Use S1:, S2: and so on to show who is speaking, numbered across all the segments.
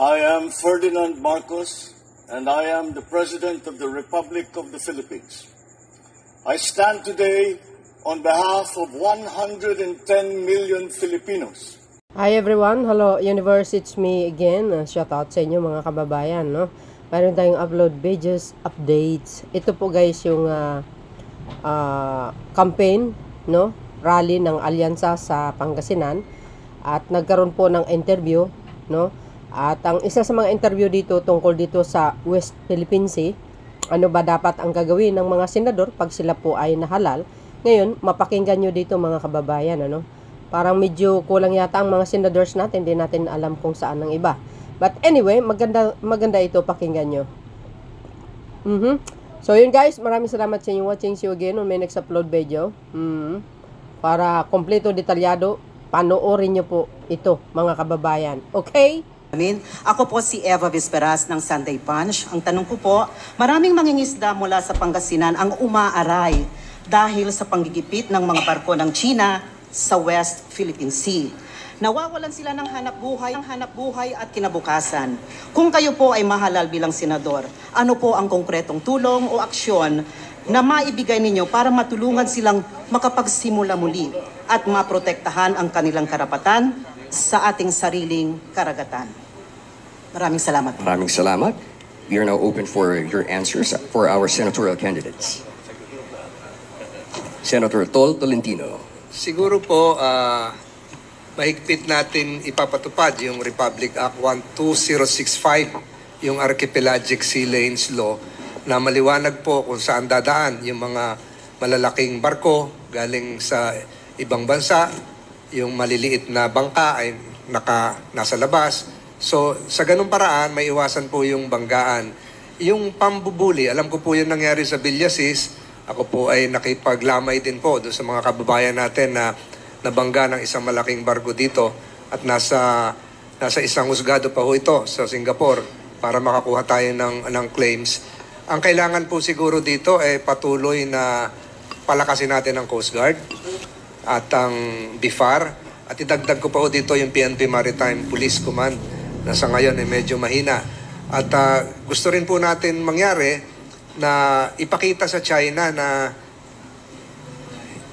S1: I am Ferdinand Marcos, and I am the President of the Republic of the Philippines. I stand today on behalf of 110 million Filipinos.
S2: Hi everyone, hello universe, it's me again. Shout out sa inyo mga kababayan, no? Mayroon tayong upload videos, updates. Ito po guys yung campaign, no? Rally ng Alyansa sa Pangasinan at nagkaroon po ng interview, no? At ang isa sa mga interview dito tungkol dito sa West Philippine Sea, ano ba dapat ang gagawin ng mga senador pag sila po ay nahalal? Ngayon, mapakinggan nyo dito mga kababayan, ano? Parang medyo kulang yata ang mga senadors natin, hindi natin alam kung saan ang iba. But anyway, maganda ito, pakinggan nyo. So yun guys, maraming salamat sa inyong watching. See you again on my next upload video. Para kompleto, detalyado, panoorin nyo po ito mga kababayan. Okay?
S3: Ako po si Eva Visperas ng Sunday Punch. Ang tanong ko po, maraming mangingisda mula sa Pangasinan ang umaaray dahil sa panggigipit ng mga barko ng China sa West Philippine Sea. Nawawalan sila ng hanap buhay at kinabukasan. Kung kayo po ay mahalal bilang senador, ano po ang konkretong tulong o aksyon na maibigay ninyo para matulungan silang makapagsimula muli at maprotektahan ang kanilang karapatan sa ating sariling karagatan? Maraming salamat.
S4: Maraming salamat. We are now open for your answers for our senatorial candidates. Senator Tol Tolentino.
S5: Siguro po, mahigpit natin ipapatupad yung Republic Act 12065, yung Archipelagic Sea Lanes Law, na maliwanag po kung saan dadaan yung mga malalaking barko galing sa ibang bansa, yung maliliit na bangka ay nasa labas. So, sa ganung paraan, may iwasan po yung banggaan. Yung pambubuli, alam ko po yung nangyari sa Villasis. Ako po ay nakipaglamay din po doon sa mga kababayan natin na nabangga ng isang malaking barko dito at nasa isang husgado pa ho ito sa Singapore para makakuha tayo ng claims. Ang kailangan po siguro dito ay patuloy na palakasin natin ang Coast Guard at ang BIFAR at idagdag ko pa ho dito yung PNP Maritime Police Command na sa ngayon ay medyo mahina. At gusto rin po natin mangyari na ipakita sa China na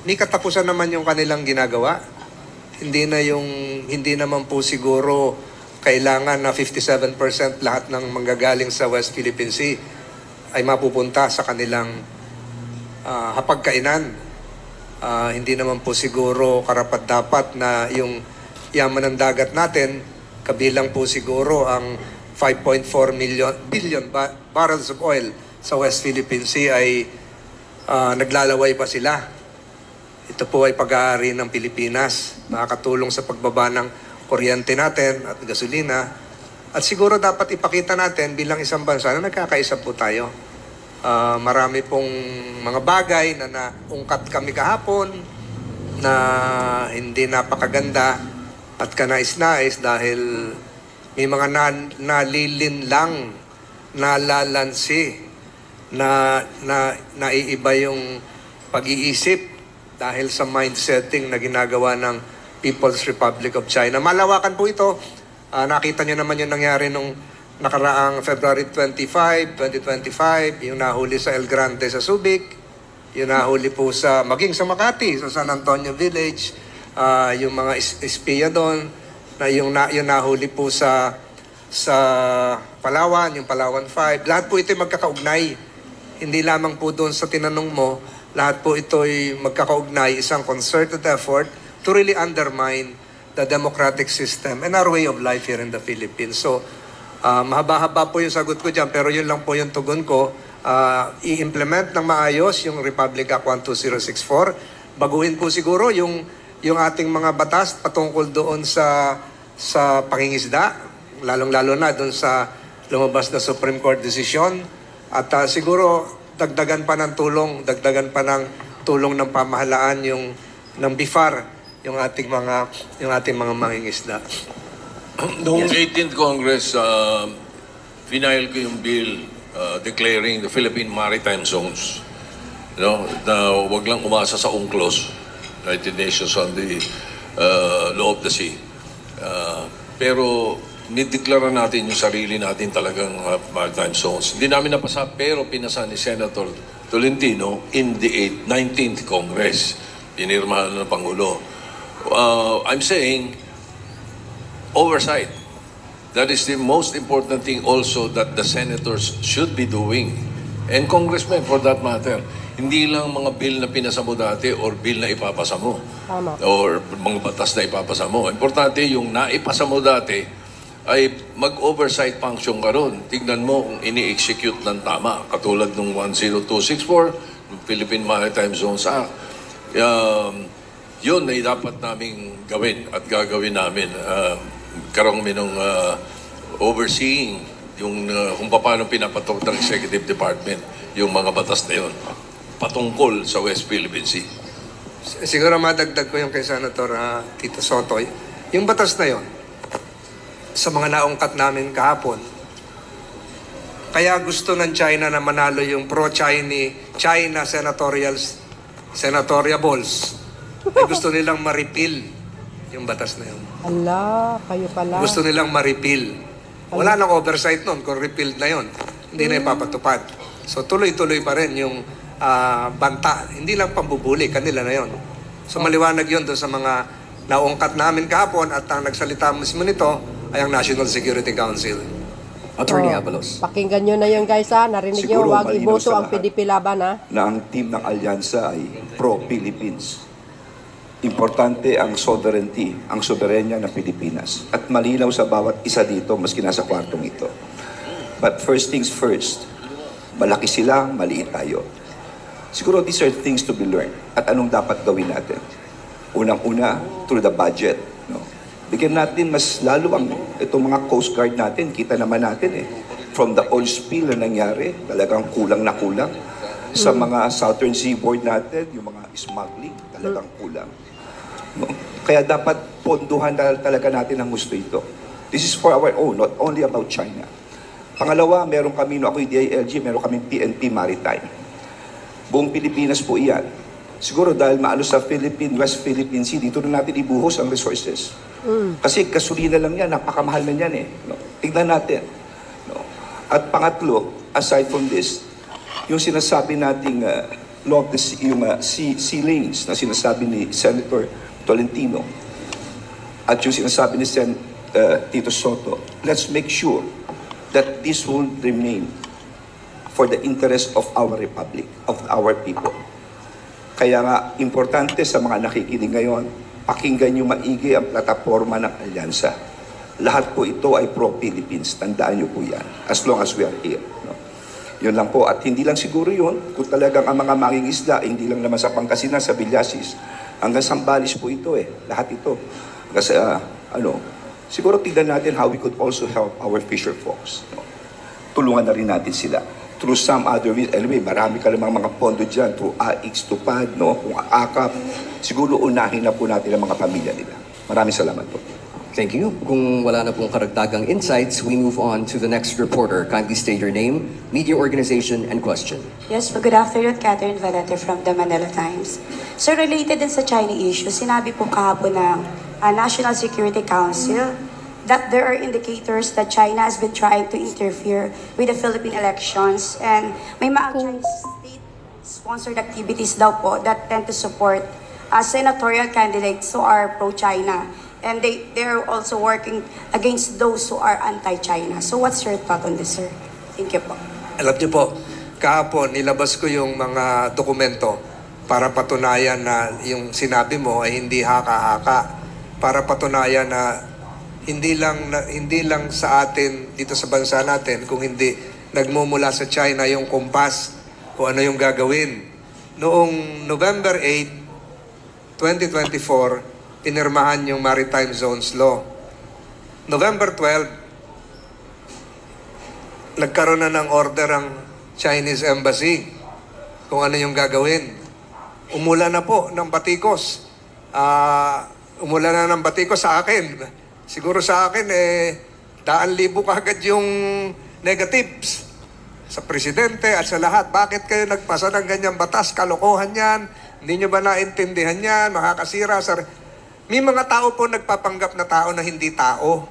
S5: hindi katapusan naman yung kanilang ginagawa. Hindi naman po siguro kailangan na 57% lahat ng manggagaling sa West Philippine Sea ay mapupunta sa kanilang hapagkainan. Hindi naman po siguro karapat-dapat na yung yaman ng dagat natin, kabilang po siguro ang 5.4 billion barrels of oil sa West Philippine Sea ay naglalaway pa sila. Ito po ay pag-aari ng Pilipinas, makakatulong sa pagbaba ng kuryente natin at gasolina. At siguro dapat ipakita natin bilang isang bansa na nagkakaisa po tayo. Marami pong mga bagay na naungkat kami kahapon na hindi napakaganda at kanais-nais dahil may mga nalilinlang, nalalansi, naiiba yung pag-iisip dahil sa mindsetting na ginagawa ng People's Republic of China. Malawakan po ito. Nakita nyo naman yung nangyari nung nakaraang February 25, 2025, yung nahuli sa El Grande sa Subic, yung nahuli po maging sa Makati, sa San Antonio Village, yung mga espiya doon, yung nahuli po sa Palawan, yung Palawan 5. Lahat po ito ay magkakaugnay. Hindi lamang po doon sa tinanong mo, lahat po ito ay magkakaugnay, isang concerted effort to really undermine the democratic system and our way of life here in the Philippines. So, mahaba-haba po yung sagot ko dyan, pero yun lang po yung tugon ko. I-implement ng maayos yung Republic Act 12064. Baguhin po siguro yung ating mga batas patungkol doon sa pangingisda, lalong-lalo na doon sa lumabas na Supreme Court decision. At siguro dagdagan pa ng tulong ng pamahalaan ng BIFAR yung ating mga mangingisda.
S6: Noong 18th Congress, final ko yung bill declaring the Philippine Maritime Zones. No, na wag lang umasa sa UNCLOS, United Nations on the Law of the Sea. Pero nideklara natin yung sarili natin talagang maritime zones. Hindi namin napasa, pero pinasa ni Senator Tolentino in the 19th Congress. Pinirmahan ng Pangulo. I'm saying, oversight. That is the most important thing also that the senators should be doing. And congressmen, for that matter. Hindi lang mga bill na pinasa mo dati or bill na ipapasa mo.
S2: Tama.
S6: Or mga batas na ipapasa mo. Importante yung naipasa mo dati ay mag-oversight function ka ron. Tignan mo kung ini-execute ng tama. Katulad ng 10264, ng Philippine Maritime Zones Act. Yun ay dapat naming gawin at gagawin namin. Karoon kami ng overseeing yung kung paano pinapatok ng Executive Department yung mga batas na yun patungkol sa West Philippine Sea.
S5: Siguro madagdag ko yung kay Senator Tito Soto. Yung batas na yon, sa mga naungkat namin kahapon, kaya gusto ng China na manalo yung pro-China senatoriables. Ay gusto nilang ma-repeal yung batas na yun.
S2: Ala, kayo pala.
S5: Gusto nilang ma-repeal. Wala nang oversight nun kung repealed na yun. Hindi na ipapatupad. So tuloy-tuloy pa rin yung banta. Hindi lang pambubuli, kanila na yun. So maliwanag yun doon sa mga naungkat namin kahapon at ang nagsalita mismo nito ay ang National Security Council.
S4: Attorney Abalos.
S2: Pakinggan nyo na yun guys ha. Narinig nyo,
S7: Siguro
S2: huwag
S7: malinaw
S2: iboto
S7: sa
S2: ang
S7: lahat
S2: PDP laban ha.
S7: na ang team ng alyansa ay pro-Philippines. Importante ang sovereignty, ang soberenya ng Pilipinas. At malinaw sa bawat isa dito, maski nasa kwartong ito. But first things first, malaki sila, maliit tayo. Siguro these are things to be learned. At anong dapat gawin natin? Unang-una, through the budget. No? Bigyan natin mas lalo ang itong mga Coast Guard natin, kita naman natin eh. From the oil spill na nangyari, talagang kulang na kulang. Sa mga Southern Seaboard natin, yung mga smuggling, talagang kulang. No? Kaya dapat ponduhan talaga natin ang gusto ito. This is for our own, not only about China. Pangalawa, meron kami, no, ako yung DILG, meron kami PNP Maritime. Buong Pilipinas po iyan. Siguro dahil maalo sa West Philippine Sea, dito na natin ibuhos ang resources. Kasi gasolina lang yan, napakamahal na yan eh. No? Tignan natin. No? At pangatlo, aside from this, yung sinasabi nating law of the sea, yung sea lanes na sinasabi ni Senator Tolentino at yung sinasabi ni Tito Soto, let's make sure that this will remain for the interest of our republic, of our people. Kaya nga, importante sa mga nakikinig ngayon, pakinggan nyo maigi ang plataforma ng alyansa. Lahat po ito ay pro-Philippines. Tandaan nyo po yan. As long as we are here. No? Yun lang po. At hindi lang siguro yun, kung talagang ang mga mangingisda, hindi lang naman sa Pangasinan, sa Villasis, hanggang Sambales po ito eh. Lahat ito. Kasi, siguro tignan natin how we could also help our fisher folks. No? Tulungan na rin natin sila. Through some other ways. Anyway, marami ka lamang mga pondo dyan. Through AX, TUPAD, no? Kung AKAP. Siguro unahin na po natin ang mga pamilya nila. Maraming salamat po.
S4: Thank you. Kung wala na pong karagdagang insights, we move on to the next reporter. Kindly state your name, media organization, and question.
S8: Yes, good afternoon, Catherine Valente from the Manila Times. So related din sa China issue, sinabi po kahapon ng National Security Council that there are indicators that China has been trying to interfere with the Philippine elections and may mga Chinese state-sponsored activities daw po that tend to support senatorial candidates who are pro-China. And they're also working against those who are anti-China. So what's your thought on this, sir? Thank you po.
S5: Alam niyo po, kahapon nilabas ko yung mga dokumento para patunayan na yung sinabi mo ay hindi haka-haka. Para patunayan na hindi lang sa atin dito sa bansa natin, kung hindi nagmumula sa China yung kumpas kung ano yung gagawin. Noong November 8, 2024, pinirmahan yung Maritime Zones Law. November 12, nagkaroon na ng order ang Chinese Embassy kung ano yung gagawin. Umulan na po ng batikos. Umulan na ng batikos sa akin. Siguro sa akin, 100,000 kagad yung negatives sa presidente at sa lahat. Bakit kayo nagpasa ng ganyang batas? Kalokohan yan. Hindi nyo ba naintindihan yan? Makakasira sa... May mga tao po nagpapanggap na tao na hindi tao.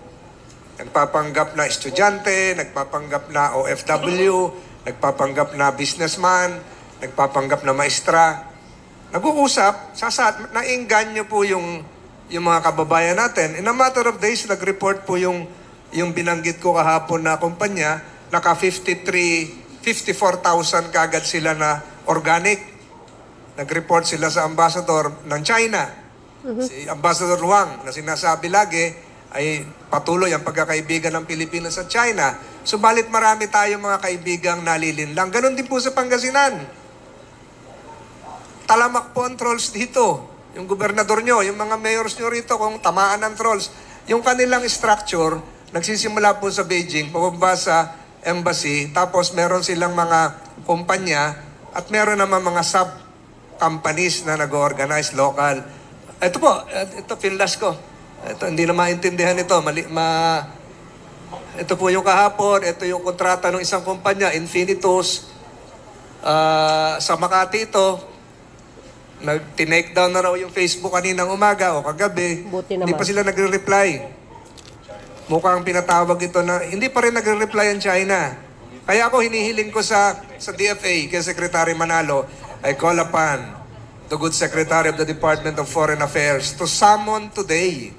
S5: nagpapanggap na estudyante, nagpapanggap na OFW, nagpapanggap na businessman, nagpapanggap na maestra. Nag-uusap, nainganyo po yung mga kababayan natin. In a matter of days, nag-report po yung binanggit ko kahapon na kumpanya, naka 54,000 kagad sila na organic. Nag-report sila sa ambassador ng China. Si Ambassador Wang, na sinasabi lagi, ay patuloy ang pagkakaibigan ng Pilipinas at China. Subalit marami tayong mga kaibigang nalilinlang. Ganon din po sa Pangasinan. Talamak po ang trolls dito. Yung gobernador nyo, yung mga mayors nyo rito, kung tamaan ng trolls, yung kanilang structure, nagsisimula po sa Beijing, pababa sa embassy, tapos meron silang mga kumpanya, at meron naman mga sub-companies na nag-organize local. Ito po, ito pinlas ko. Ito, hindi na maintindihan ito. Ito po yung kahapon, ito yung kontrata ng isang kumpanya, Infinitus, sa Makati ito. Tinake down na raw yung Facebook kaninang umaga o kagabi. Hindi pa sila nagre-reply. Mukhang pinatawag ito na hindi pa rin nagre-reply ang China. Kaya ako hinihiling ko sa DFA, kay Secretary Manalo, I call upon the good Secretary of the Department of Foreign Affairs to summon today,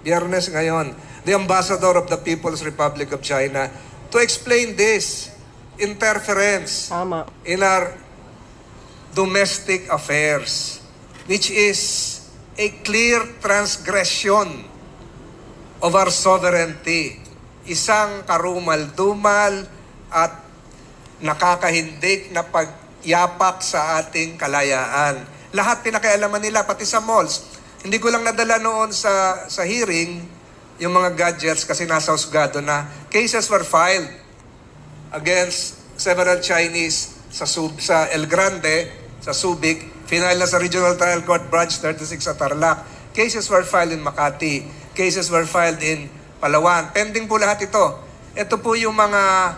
S5: Biyernes ngayon, the Ambassador of the People's Republic of China to explain this interference in our domestic affairs, which is a clear transgression of our sovereignty. Isang karumal-dumal at nakakahindik na pagyapak sa ating kalayaan. Lahat pinakialaman nila, pati sa malls. Hindi ko lang nadala noon sa hearing yung mga gadgets kasi nasa husgado na cases were filed against several Chinese sa El Grande, sa Subic, final na sa Regional Trial Court Branch 36 sa Tarlac. Cases were filed in Makati. Cases were filed in Palawan. Pending po lahat ito. Ito po yung mga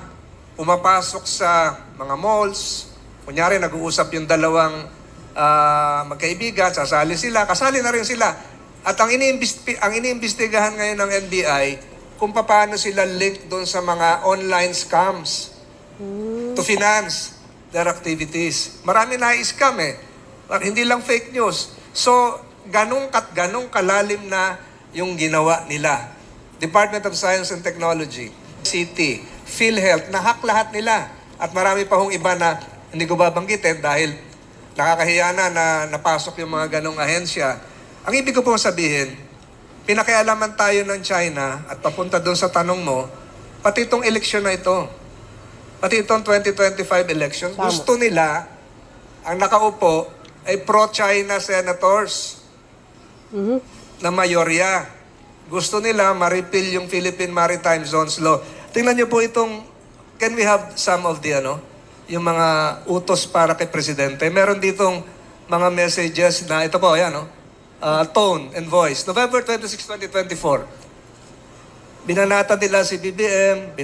S5: pumapasok sa mga malls. Kunyari, nag-uusap yung dalawang magkaibigan, sasali sila, kasali na rin sila. At ang iniimbestigahan ngayon ng NBI, kung paano sila link doon sa mga online scams to finance their activities. Marami na-scam eh. Hindi lang fake news. So, ganong kalalim na yung ginawa nila. Department of Science and Technology, CT, PhilHealth, nahack lahat nila. At marami pa hong iba na hindi ko babanggitin dahil nakakahiya na napasok yung mga ganong ahensya. Ang ibig ko pong sabihin, pinakialaman tayo ng China at papunta doon sa tanong mo, pati itong eleksyon na ito, pati itong 2025 election, gusto nila, ang nakaupo, ay pro-China senators na mayorya. Gusto nila ma-repeal yung Philippine Maritime Zones Law. Tingnan niyo po itong, can we have some of the, yung mga utos para kay Presidente? Meron ditong mga messages na, ito po, tone and voice. November 26, 2024. Binanata nila si BBM,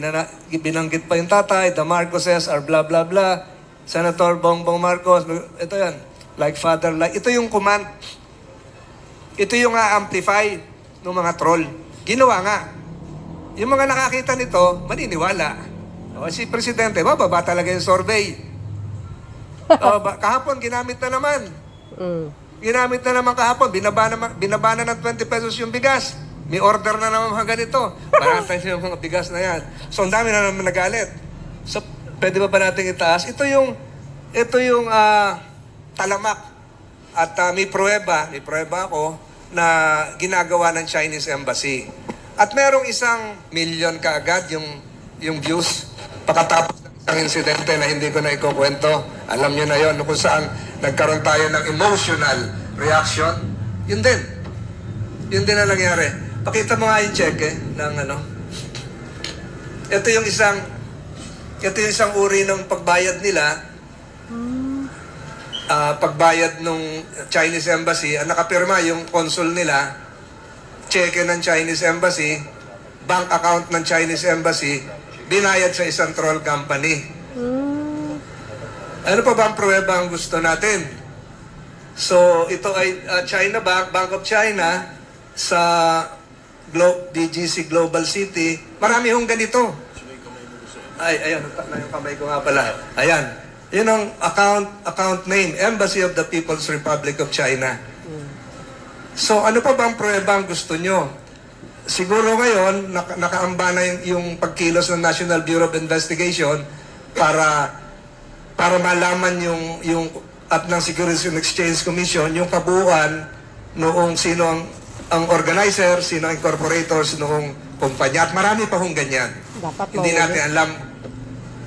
S5: binanggit pa yung tatay, the Marcoses are blah blah blah, Senator Bongbong Marcos, ito yan, like father, like, ito yung command. Ito yung amplify ng mga troll. Ginawa nga. Yung mga nakakita nito, maniniwala. Si Presidente, bababa talaga yung survey. Kahapon, ginamit na naman. Ginamit na naman kahapon, binaba na ng 20 pesos yung bigas. May order na naman mga ganito. Marantay yung mga bigas na yan. So, ang dami na naman nagalit. So, pwede ba natin itaas? Ito yung talamak. At may pruweba ako na ginagawa ng Chinese Embassy. At merong 1 million kaagad yung views pagkatapos ng isang insidente na hindi ko na ikukwento. Alam niyo na yon kung saan nagkaroon tayo ng emotional reaction. Yun din na nangyari. Pakita mo nga yung cheque ng Ito yung isang uri ng pagbayad nila. Pagbayad ng Chinese Embassy, nakapirma yung consul nila, cheque ng Chinese Embassy, bank account ng Chinese Embassy, binayad sa isang troll company. Ano pa ba ang pruweba ang gusto natin? So, ito ay China Bank, Bank of China, sa BGC Global City, marami hong ganito. Ay, ayan, yung kamay ko nga pala. Ayan, yun ang account name, Embassy of the People's Republic of China. So, ano pa bang prueba ang gusto nyo? Siguro ngayon, nakaamba na yung pagkilos ng National Bureau of Investigation para malaman yung at ng Securities and Exchange Commission yung kabuuan noong sino ang organizer, sino ang incorporators noong kumpanya. At marami pa hong ganyan. Hindi natin alam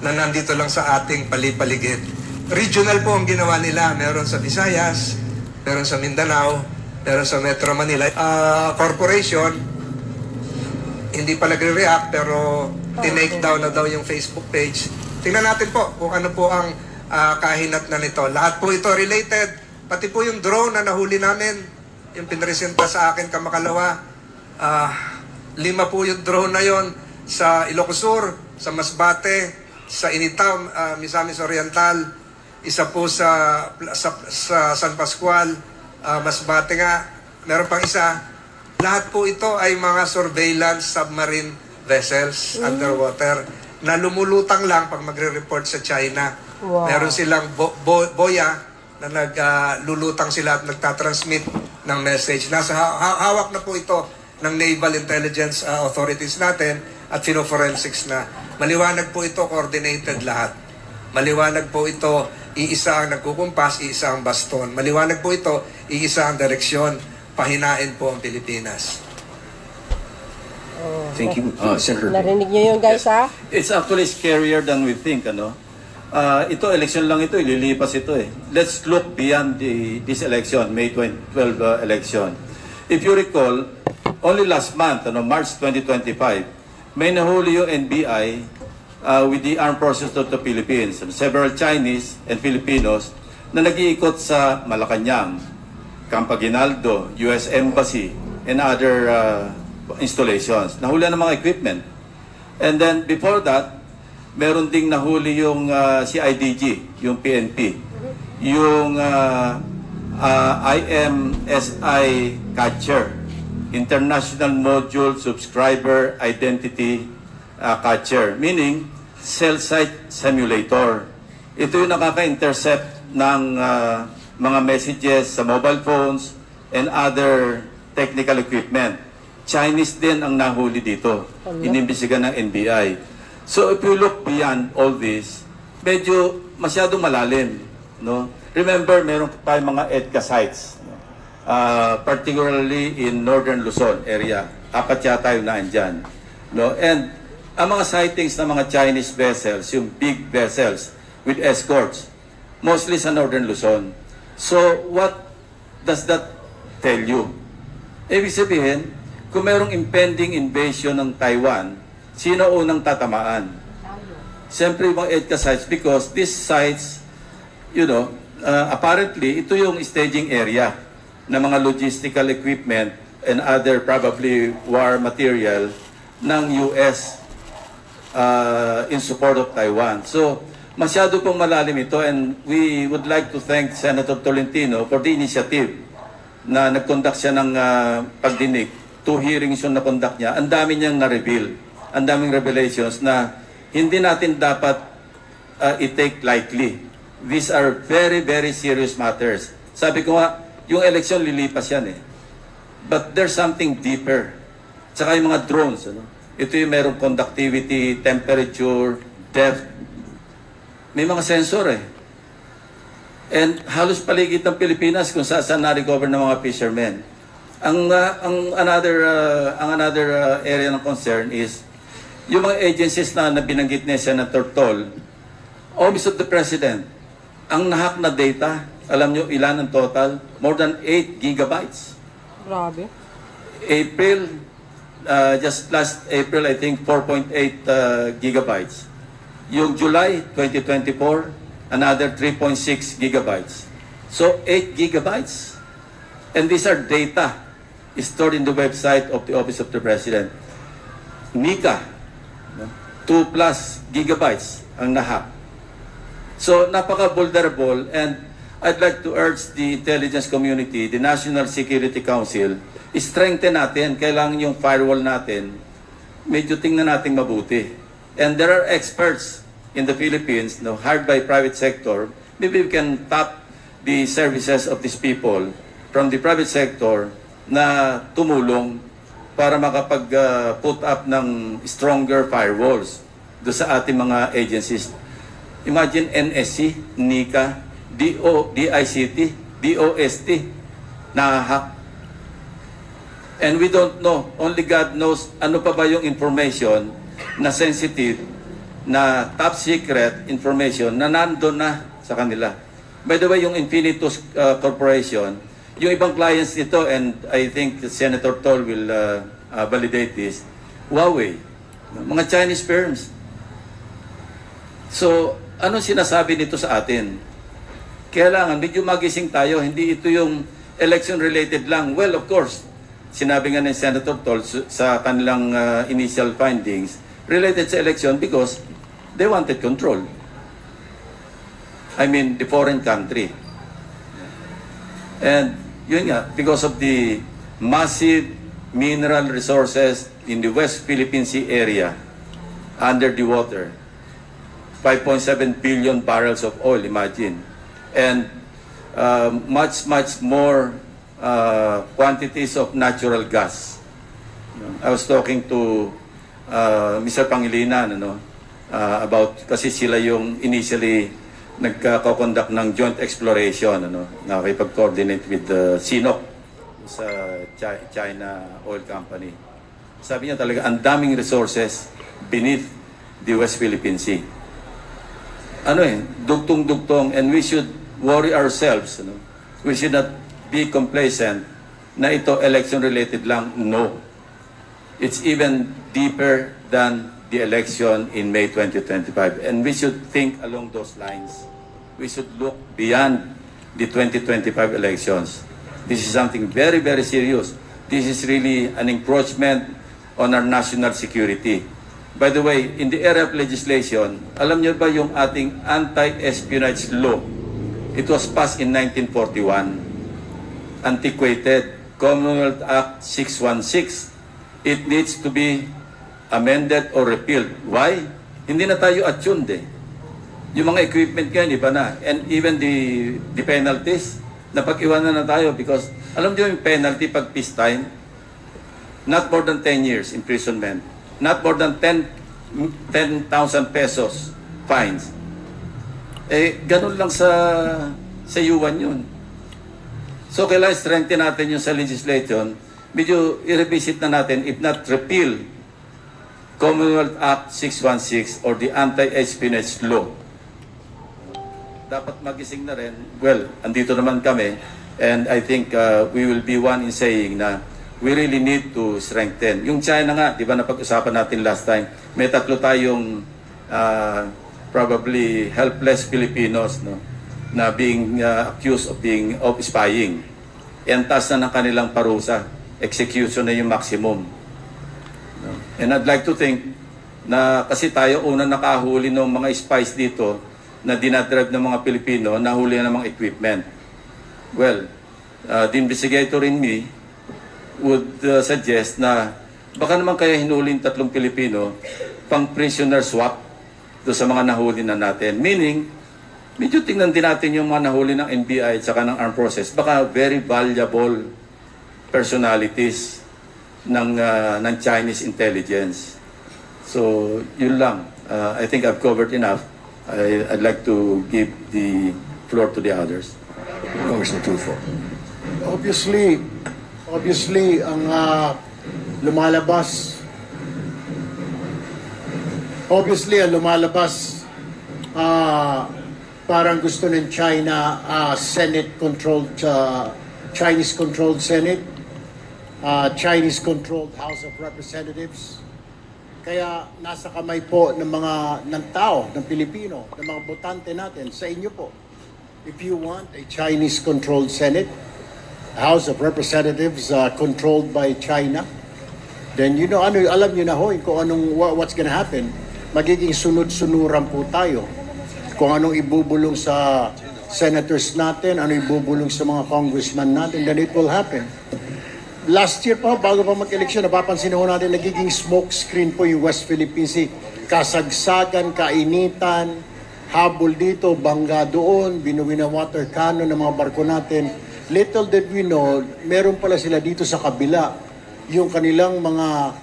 S5: na nandito lang sa ating palipaligid. Regional po ang ginawa nila. Meron sa Visayas, meron sa Mindanao, meron sa Metro Manila. Corporation, hindi pa nagre-react pero tinake down na daw yung Facebook page. Tingnan natin po kung ano po ang kahinat na nito. Lahat po ito related. Pati po yung drone na nahuli namin, yung pinresenta sa akin kamakalawa. 5 po yung drone na yon sa Ilocos Sur, sa Masbate, sa Initaw, Misamis Oriental, isa po sa San Pascual, Masbate nga, meron pang isa. Lahat po ito ay mga surveillance submarine vessels underwater na lumulutang lang pag magre-report sa China.
S2: Wow.
S5: Meron silang boya na naglulutang sila at nagtatransmit ng message. Nasa hawak na po ito ng Naval Intelligence Authorities natin at Fino-Forensics na. Maliwanag po ito, coordinated lahat. Maliwanag po ito, iisa ang nagkukumpas, iisa ang baston. Maliwanag po ito, iisa ang direksyon. Pahinain po ang Pilipinas.
S4: Thank you, Senator.
S2: Narinig nyo yun, guys, ha?
S9: It's actually scarier than we think, ano? Ito, election lang ito, ililipas ito eh. Let's look beyond this election, May 2012 election. If you recall, only last month, March 2025, may nahuli yung NBI with the Armed Forces of the Philippines, several Chinese and Filipinos na nag-iikot sa Malacanang, Camp Aguinaldo, US Embassy, and other installations. Nahuli ng mga equipment. And then before that, meron ding nahuli yung CIDG, yung PNP, yung IMSI Catcher, International Module Subscriber Identity Catcher, meaning cell site simulator. Ito yung nakaka-intercept ng mga messages sa mobile phones and other technical equipment. Chinese din ang nahuli dito, inimbestigan ng NBI. So if you look beyond all this, medyo masyadong malalim, no? Remember, meron tayong mga EDCA sites, particularly in northern Luzon area. 4 yata yung naandyan, no? And ang mga sightings ng mga Chinese vessels, yung big vessels with escorts, mostly sa northern Luzon. So what does that tell you? Ibig sabihin, kung merong impending invasion ng Taiwan, sino unang tatamaan? Siyempre yung mga EDCA sites, because these sites, apparently, ito yung staging area ng mga logistical equipment and other probably war material ng US in support of Taiwan. So, masyado pong malalim ito, and we would like to thank Senator Tolentino for the initiative na nag-conduct siya ng pagdinig. 2 hearings yung na-conduct niya. Ang dami niyang na-reveal. Ang daming revelations na hindi natin dapat i-take lightly. These are very, very serious matters. Sabi ko nga, yung election lilipas yan eh. But there's something deeper. Tsaka yung mga drones, ito yung merong conductivity, temperature, depth. May mga sensor eh. And halos paligid ng Pilipinas kung saan na-recover ng mga fishermen. Ang another area ng concern is yung mga agencies na binanggit ni Senator Tol, Office of the President, ang nahack na data, alam nyo ilan ang total? More than 8 gigabytes.
S2: Grabe.
S9: April, just last April, I think 4.8 gigabytes. Yung July 2024, another 3.6 gigabytes. So 8 gigabytes. And these are data stored in the website of the Office of the President. Nika, 2 plus gigabytes ang nahack. So napaka-vulnerable, and I'd like to urge the intelligence community, the National Security Council, strengthen natin. Kailangan yung firewall natin, medyo tingnan natin mabuti. And there are experts in the Philippines, hired by private sector. Maybe we can tap the services of these people from the private sector na tumulong para makapag-put up ng stronger firewalls do sa ating mga agencies. Imagine NSC, NICA, DICT, DOST, na-hack. And we don't know, only God knows ano pa ba yung information na sensitive, na top secret information na nandun na sa kanila. By the way, yung Infinitus Corporation, yung ibang clients nito, and I think Senator Tol will validate this, Huawei, mga Chinese firms. So, ano sinasabi nito sa atin? Kailangan, medyo magising tayo, hindi ito yung election-related lang. Well, of course, sinabi nga ni Senator Tol sa kanilang initial findings, related sa election because they wanted control. I mean, the foreign country. And yun nga, because of the massive mineral resources in the West Philippine Sea area, under the water, 5.7 billion barrels of oil, imagine. And much more quantities of natural gas. I was talking to Mr. Pangilinan about, kasi sila yung initially nagkakonduct ng joint exploration, nakipag-coordinate with CNOOC sa China Oil Company. Sabi niya talaga, ang daming resources beneath the West Philippine Sea. Dugtong-dugtong, and we should worry ourselves. We should not be complacent na ito election-related lang. No. It's even deeper than the election in May 2025. And we should think along those lines. We should look beyond the 2025 elections. This is something very, very serious. This is really an encroachment on our national security. By the way, in the area of legislation, alam niyo ba yung ating anti-espionage law? It was passed in 1941. Antiquated. Commonwealth Act 616. It needs to be amended or repealed. Why? Hindi na tayo attuned eh. Yung mga equipment ngayon, iba na. And even the penalties, napag-iwanan na tayo because alam niyo yung penalty pag peacetime? Not more than 10 years imprisonment. Not more than 10,000 pesos fines. Ganun lang sa yuan yun. So, kailangan strengthen natin yung sa legislation. Medyo i-revisit na natin, if not repeal, Commonwealth Act 616 or the anti-espionage law. Dapat magising na rin. Well, andito naman kami. And I think we will be one in saying na we really need to strengthen. Yung China nga, di ba napag-usapan natin last time, may 3 tayong probably helpless Filipinos na being accused of spying. Entas na ng kanilang parusa. Execution na yung maximum. And I'd like to think na kasi tayo unang nakahuli ng mga spies dito na dinadrive ng mga Pilipino, nahuli na ng mga equipment. Well, the investigator in me would suggest na baka naman kaya hinuli 3 Pilipino pang prisoner swap do sa mga nahuli na natin. Meaning, medyo tingnan din natin yung mga nahuli ng NBI at saka ng armed forces. Baka very valuable personalities ng Chinese intelligence. So, yun lang. I think I've covered enough. I'd like to give the floor to the others.
S6: Congressman Tulfo.
S10: Obviously, ang lumalabas, parang gusto ng China, Senate-controlled, Chinese-controlled Senate, Chinese-controlled House of Representatives. Kaya nasa kamay po ng tao, ng Pilipino, ng mga botante natin, sa inyo po. If you want a Chinese-controlled Senate, House of Representatives controlled by China, then alam nyo na kung what's gonna happen. Magiging sunod-sunuran po tayo kung anong ibubulong sa senators natin, ano ibubulong sa mga congressman natin, then it will happen. Last year pa, bago pa mag-eleksyon, napapansin ho natin, nagiging smoke screen po yung West Philippine Sea. Kasagsagan, kainitan, habol dito, bangga doon, binuwi na water cannon ng mga barko natin. Little did we know, meron pala sila dito sa kabila, yung kanilang mga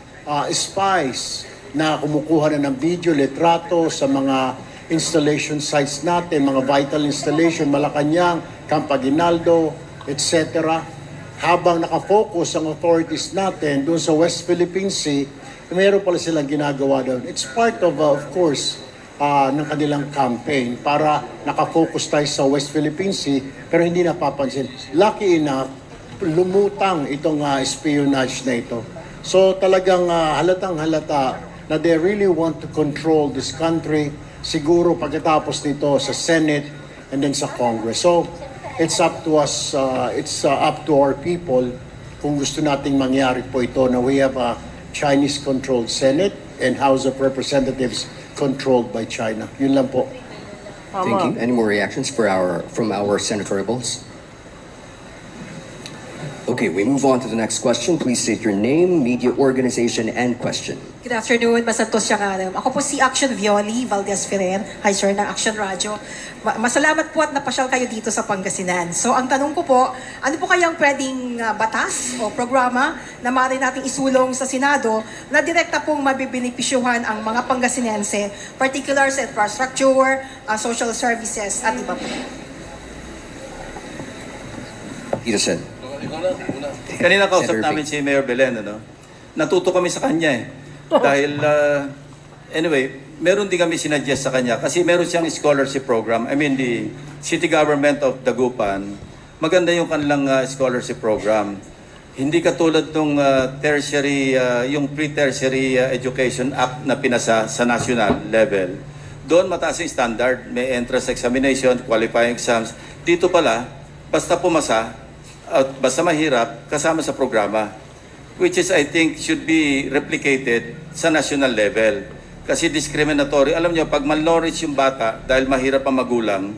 S10: spies na kumukuha na ng video, litrato sa mga installation sites natin, mga vital installation, Malacanang, Camp Aguinaldo, etc. Habang nakafocus ang authorities natin doon sa West Philippine Sea, meron pala silang ginagawa doon. It's part of course, ng kanilang campaign para nakafocus tayo sa West Philippine Sea, pero hindi napapansin. Lucky enough, lumutang itong espionage na ito. So talagang halatang halata na they really want to control this country, siguro pagkatapos nito sa Senate and then sa Congress. So it's up to us, it's up to our people kung gusto nating mangyari po ito na we have a Chinese-controlled Senate and House of Representatives controlled by China. Yun lang po.
S4: Thank you. Any more reactions from our senatorials? Okay, we move on to the next question. Please state your name, media organization, and question.
S11: Good afternoon, Masantos Siangaram. Ako po si Action Violi Valdez Ferrer, Hi Sir ng Action Radio. Masalamat po at napasyal kayo dito sa Pangasinan. So ang tanong ko po, ano po kayang pwedeng batas o programa na maaari nating isulong sa Senado na direkta pong mabibenepisyuhan ang mga Pangasinense, particular sa infrastructure, social services at iba po?
S4: Peterson.
S9: Kanina kausap namin si Mayor Belen, ano? Natuto kami sa kanya eh. Dahil, anyway, meron din kami sinuggest sa kanya kasi meron siyang scholarship program. I mean, the city government of Dagupan, maganda yung kanilang scholarship program. Hindi katulad nung tertiary, yung pre-tertiary education act na pinasa sa national level. Doon mataas yung standard, may entrance examination, qualifying exams. Dito pala, basta pumasa, at basta mahirap, kasama sa programa. Which is, I think, should be replicated sa national level. Kasi discriminatory. Alam nyo, pag malnourished yung bata, dahil mahirap ang magulang,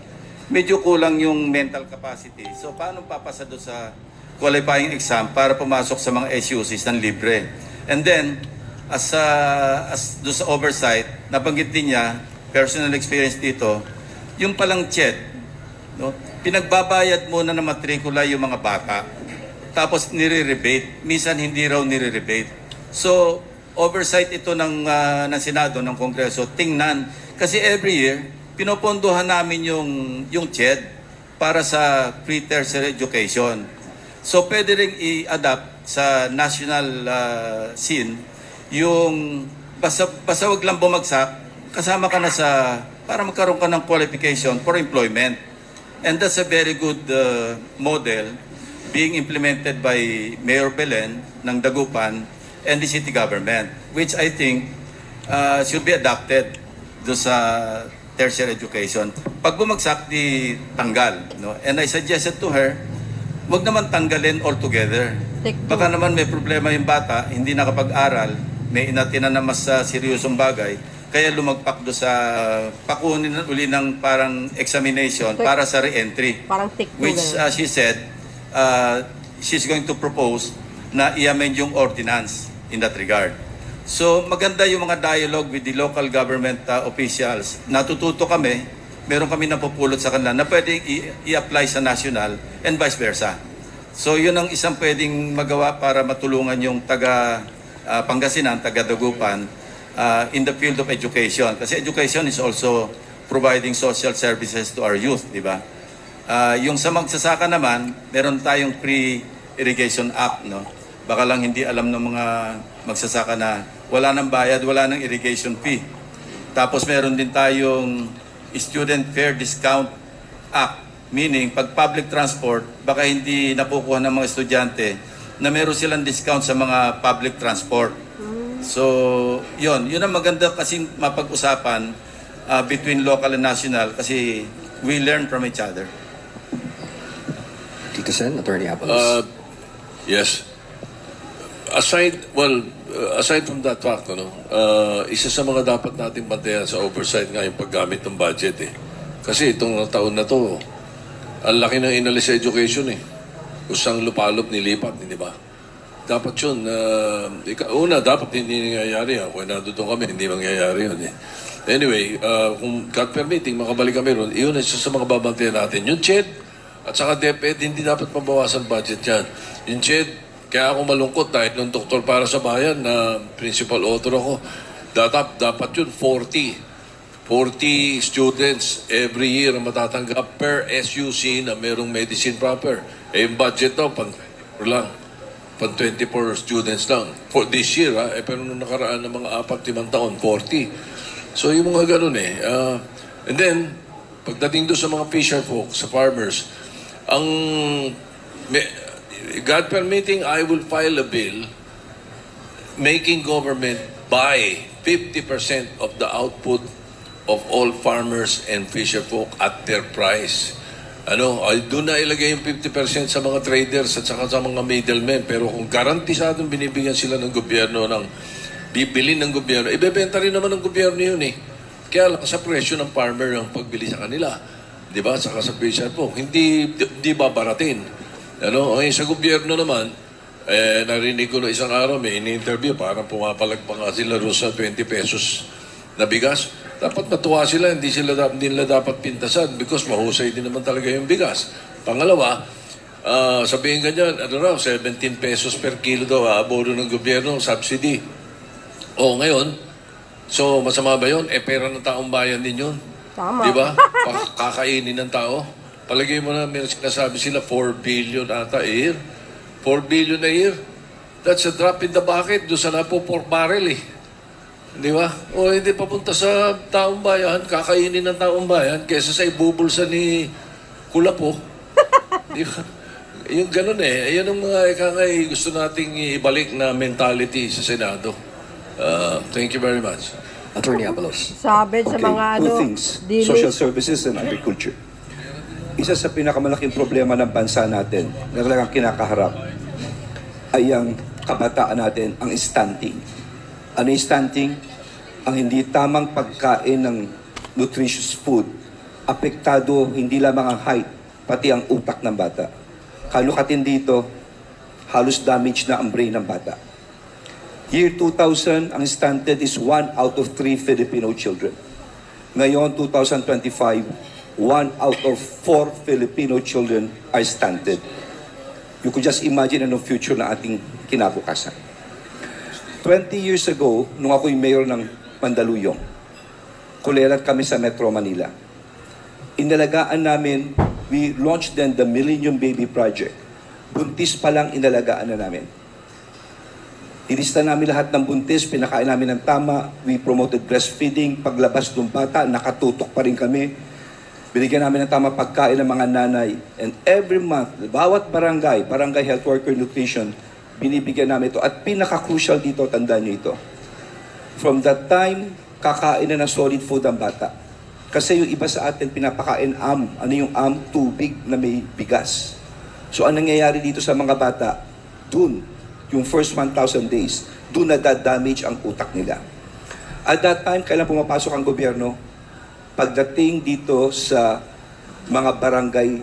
S9: medyo kulang yung mental capacity. So, paano papasa doon sa qualifying exam para pumasok sa mga SUCs ng libre? And then, as doon sa oversight, nabanggit din niya, personal experience dito, yung palang CHED, no? Pinagbabayad muna ng matrikula yung mga bata. Tapos nire-rebate. Minsan hindi raw nire-rebate. So, oversight ito ng Senado, ng Kongreso. Tingnan. Kasi every year, pinopondohan namin yung CHED para sa pre-tertiary education. So, pwede rin i-adapt sa national scene yung basta wag lang bumagsak, kasama ka na sa, para magkaroon ka ng qualification for employment. And that's a very good model being implemented by Mayor Belen ng Dagupan and the city government, which I think should be adapted do sa tertiary education. Pag bumagsak, di tanggal. No? And I suggested to her, wag naman tanggalin altogether. Baka naman may problema yung bata, hindi nakapag-aral, may inatinan na mas seryosong bagay, kaya lumagpak do sa pakunin uli ng parang examination para sa re-entry. Which she said, she's going to propose na i-amend yung ordinance in that regard. So maganda yung mga dialogue with the local government officials. Natututo kami, meron kami napupulot sa kanila na pwedeng i-apply sa national and vice versa. So yun ang isang pwedeng magawa para matulungan yung taga Pangasinan, taga Dagupan, in the field of education. Kasi education is also providing social services to our youth, di ba? Yung sa magsasaka naman, meron tayong Pre-Irrigation Act, no? Baka lang hindi alam ng mga magsasaka na wala nang bayad, wala nang irrigation fee. Tapos meron din tayong Student Fare Discount Act, meaning pag public transport, baka hindi napukuha ng mga estudyante na meron silang discount sa mga public transport. So, yun ang maganda kasi mapag-usapan between local and national kasi we learn from each other.
S4: Tito Sen, Attorney Abalos.
S6: Yes. Aside from that fact, isa sa mga dapat nating bantayan sa oversight nga yung paggamit ng budget eh. Kasi itong taon na to, Ang laki ng inalis sa education eh. Usang lupalop nilipat, di ba? Dapat yun, una, dapat hindi nangyayari. Kung nandito kami, hindi mangyayari yun eh. Anyway, kung God permitting, makabalik kami ron, yun isa sa mga babantayan natin. Yung CHED at saka DepEd, hindi dapat mabawasan budget yan. Yung CHED, kaya ako malungkot dahil nung Doktor Para sa Bayan na principal author ako, dapat yun 40 students every year ang matatanggap per SUC na merong medicine proper. Eh, yung budget daw, pang 24 students lang. For this year, pero nung nakaraan ng mga 4-5 taon, 40. So, yung mga ganun eh. And then, pagdating doon sa mga fisher folk, sa farmers, God permitting, I will file a bill making government buy 50% of the output of all farmers and fisher folk at their price. Doon na ilagay yung 50% sa mga traders at saka sa mga middlemen. Pero kung garantisadong binibigyan sila ng gobyerno, bibili ng gobyerno, ibebenta rin naman ng gobyerno yun eh. Kaya lang sa presyo ng farmer ang pagbili sa kanila. Di ba? Saka sa fisher folk. Hindi babaratin. Sa gobyerno naman, narinig ko na isang araw, may in-interview, parang pumapalag pa nga sila sa 20 pesos na bigas. Dapat matuwa sila, hindi nila dapat pintasan because mahusay din naman talaga yung bigas. Pangalawa, sabihin ganyan, 17 pesos per kilo daw, abono ng gobyerno, subsidy. Ngayon, so masama ba yun? Pera ng taong bayan din yun.
S2: Tama.
S6: Diba? Kakainin ng tao. Palagay mo na, may sinasabi sila, 4 billion ata a year. 4 billion a year. That's a drop in the bucket. Doon sa napo 4 barrel eh. Di ba? O hindi papunta sa taong bayan, kakainin ng taong bayan, kaysa sa ibubulsa ni Kulapo. Di ba? Yung ganun eh. Ayun ang mga ikangay gusto nating ibalik na mentality sa Senado. Thank you very much.
S4: Attorney Abalos.
S2: Sabi sa mga
S7: two things, social services and agriculture. Isa sa pinakamalaking problema ng bansa natin na talagang kinakaharap ay ang kabataan natin, ang stunting. Ano yung stunting? Ang hindi tamang pagkain ng nutritious food, apektado hindi lamang ang height, pati ang utak ng bata. Kalukatin dito, halos damage na ang brain ng bata. Year 2000, ang stunted is 1 out of 3 Filipino children. Ngayon, 2025, 1 out of 4 Filipino children are stunted. You could just imagine anong future na ating kinabukasan. 20 years ago, nung ako'y mayor ng Mandaluyong, kulerat kami sa Metro Manila. Inalagaan namin, we launched then the Millennium Baby Project. Buntis pa lang inalagaan na namin. Ilista namin lahat ng buntis, pinakain namin ng tama, we promoted breastfeeding, paglabas ng bata, nakatutok pa rin kami. Binigyan namin ng tama pagkain ng mga nanay. And every month, bawat barangay health worker nutrition, binibigyan namin ito. At pinaka-crucial dito, tandaan nyo ito. From that time, kakain na ng solid food ang bata. Kasi yung iba sa atin, pinapakain am. Ano yung am? Tubig na may bigas. So, anong nangyayari dito sa mga bata? Dun, yung first 1,000 days, dun na-damage ang utak nila. At that time, kailan pumapasok ang gobyerno? Pagdating dito sa mga barangay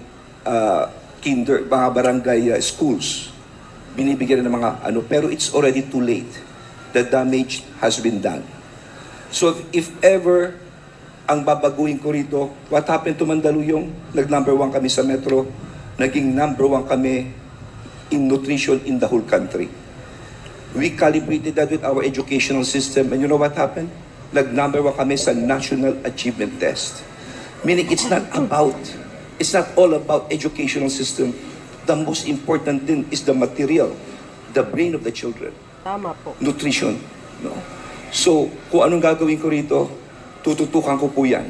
S7: mga barangay schools, binibigyan ng mga pero it's already too late. The damage has been done. So if ever ang babaguhin ko rito, what happened to Mandaluyong? Nag-number 1 kami sa Metro, naging number 1 kami in nutrition in the whole country. We calibrated that with our educational system, and you know what happened? Nag-number 1 kami sa National Achievement Test. Meaning, it's not all about educational system. The most important thing is the material, the brain of the children.
S2: Tama po.
S7: Nutrition. No? So, kung anong gagawin ko rito, tututukan ko po yan.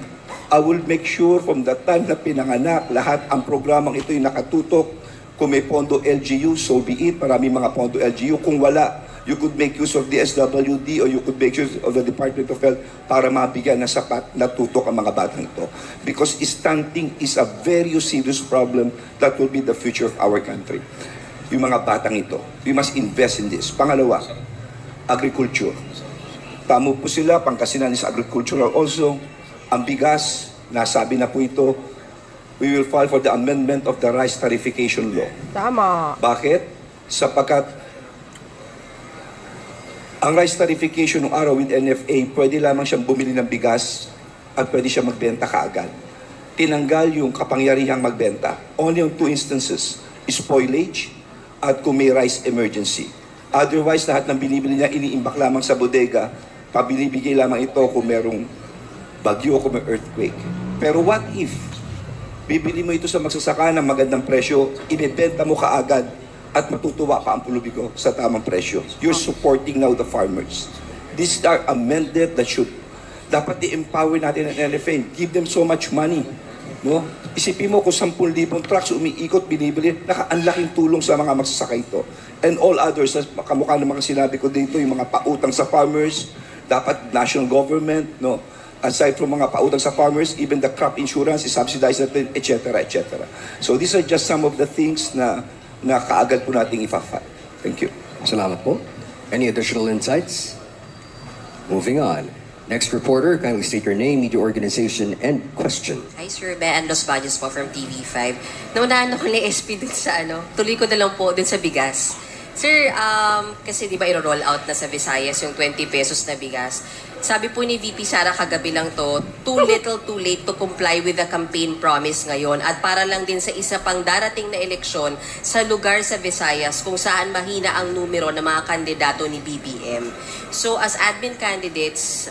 S7: I will make sure from the time na pinanganak, lahat ang programang ito'y nakatutok. Kung may pondo LGU, so be it. Maraming mga pondo LGU. Kung wala, you could make use of the SWD or you could make use of the Department of Health para mabigyan na sapat na tutok ang mga batang ito. Because stunting is a very serious problem that will be the future of our country. Yung mga batang ito, we must invest in this. Pangalawa, agriculture. Tamo po sila, Pangasinan is agricultural also. Ang bigas, nasabi na po ito, we will file for the amendment of the rice tariffication law.
S2: Tama.
S7: Bakit? Sapagkat ang rice tariffication ng araw with NFA, pwede lamang siyang bumili ng bigas at pwede siya magbenta kaagad. Tinanggal yung kapangyarihang magbenta. Only on 2 instances, spoilage at kung may rice emergency. Otherwise, lahat ng binibili niya, iniimbak lamang sa bodega, pabinibigay lamang ito kung merong bagyo o kung may earthquake. Pero what if, bibili mo ito sa magsasaka ng magandang presyo, inibenta mo kaagad, at matutuwa pa ang pulubi ko sa tamang presyo. You're supporting now the farmers. These are amended that should, dapat i-empower natin ang NFA. Give them so much money. No? Isipin mo kung 10,000 trucks umiikot, binibili, ang laking tulong sa mga magsasaka ito. And all others, kamukha ng mga sinabi ko dito, yung mga pautang sa farmers, dapat national government, no? Aside from mga pautang sa farmers, even the crop insurance is subsidized natin, etc., etc. So these are just some of the things na kaagad po nating ifa-file. Thank you.
S4: Salamat po. Any additional insights? Moving on. Next reporter, kindly state your name, media organization, and question.
S12: Hi, Sir. Bean Los Baños po from TV5. Naunahan ako ni SP dun sa tuloy ko na lang po dun sa bigas. Sir, kasi di ba i-roll out na sa Visayas yung 20 pesos na bigas. Sabi po ni VP Sara kagabi lang to, too little too late to comply with the campaign promise ngayon at para lang din sa isa pang darating na eleksyon sa lugar sa Visayas kung saan mahina ang numero ng mga kandidato ni BBM. So as admin candidates,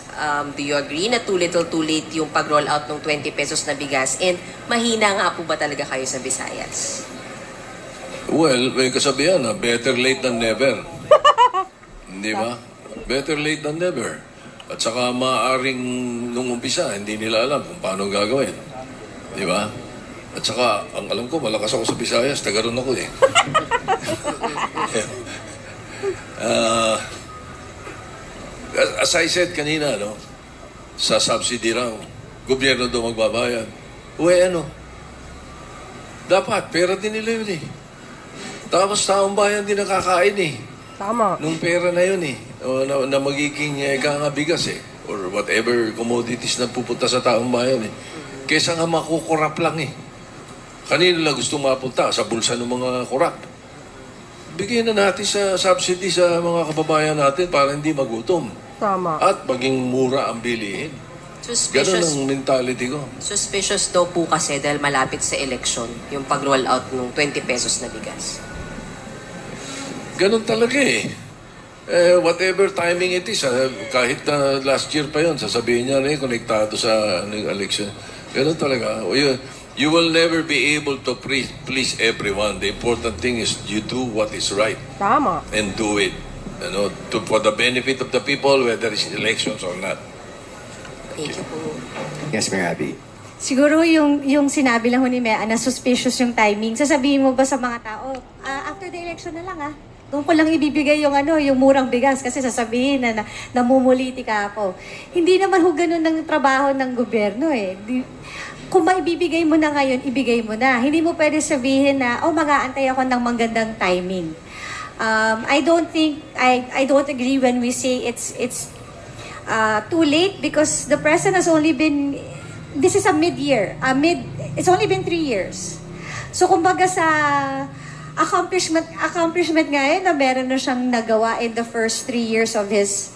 S12: do you agree na too little too late yung pag-roll out ng 20 pesos na bigas and mahina nga po ba talaga kayo sa Visayas?
S6: Well, may kasabihan na better late than never. Hindi ba? Better late than never. At saka maaaring nung umpisa, hindi nila alam kung paano gagawin. Di ba? At saka, ang alam ko, malakas ako sa Visayas, taga ron ako eh. As I said kanina, no, sa subsidy raw, gobyerno daw magbabayad. Uwe, dapat, pera din nila yun eh. Tapos taong bayan din nakakain eh.
S2: Tama.
S6: Nung pera na yun eh. O, na magiging bigas eh. Or whatever commodities na pupunta sa taong bayan eh. Kesa nga makukurap lang eh. Kanino lang gusto mapunta? Sa bulsa ng mga kurap. Bigyan na natin sa subsidy sa mga kababayan natin para hindi magutom.
S2: Tama.
S6: At maging mura ang bilihin. Ganun ang mentality ko.
S12: Suspicious daw po kasi dahil malapit sa election yung pag-roll out ng 20 pesos na bigas.
S6: Ganun talaga eh. Whatever timing it is, kahit na last year pa yun, sasabihin niya rin, konektado sa election. Ganun talaga. You will never be able to please everyone. The important thing is you do what is right.
S2: Tama.
S6: And do it. For the benefit of the people, whether it's elections or not.
S12: Thank you po.
S4: Yes, Mayor Abby.
S13: Siguro yung sinabi lang ni Mea na suspicious yung timing. Sasabihin mo ba sa mga tao, after the election na lang doon ko lang ibibigay yung yung murang bigas kasi sasabihin na namumuliti ka ako. Hindi naman ho ganun ng trabaho ng gobyerno eh. Kung maibibigay mo na ngayon, ibigay mo na. Hindi mo pwede sabihin na, mag-aantay ako ng magandang timing. I don't agree when we say it's too late because the president has only been, this is a mid-year, it's only been 3 years. So kumbaga sa accomplishment ngayon na meron na siyang nagawa in the first 3 years of his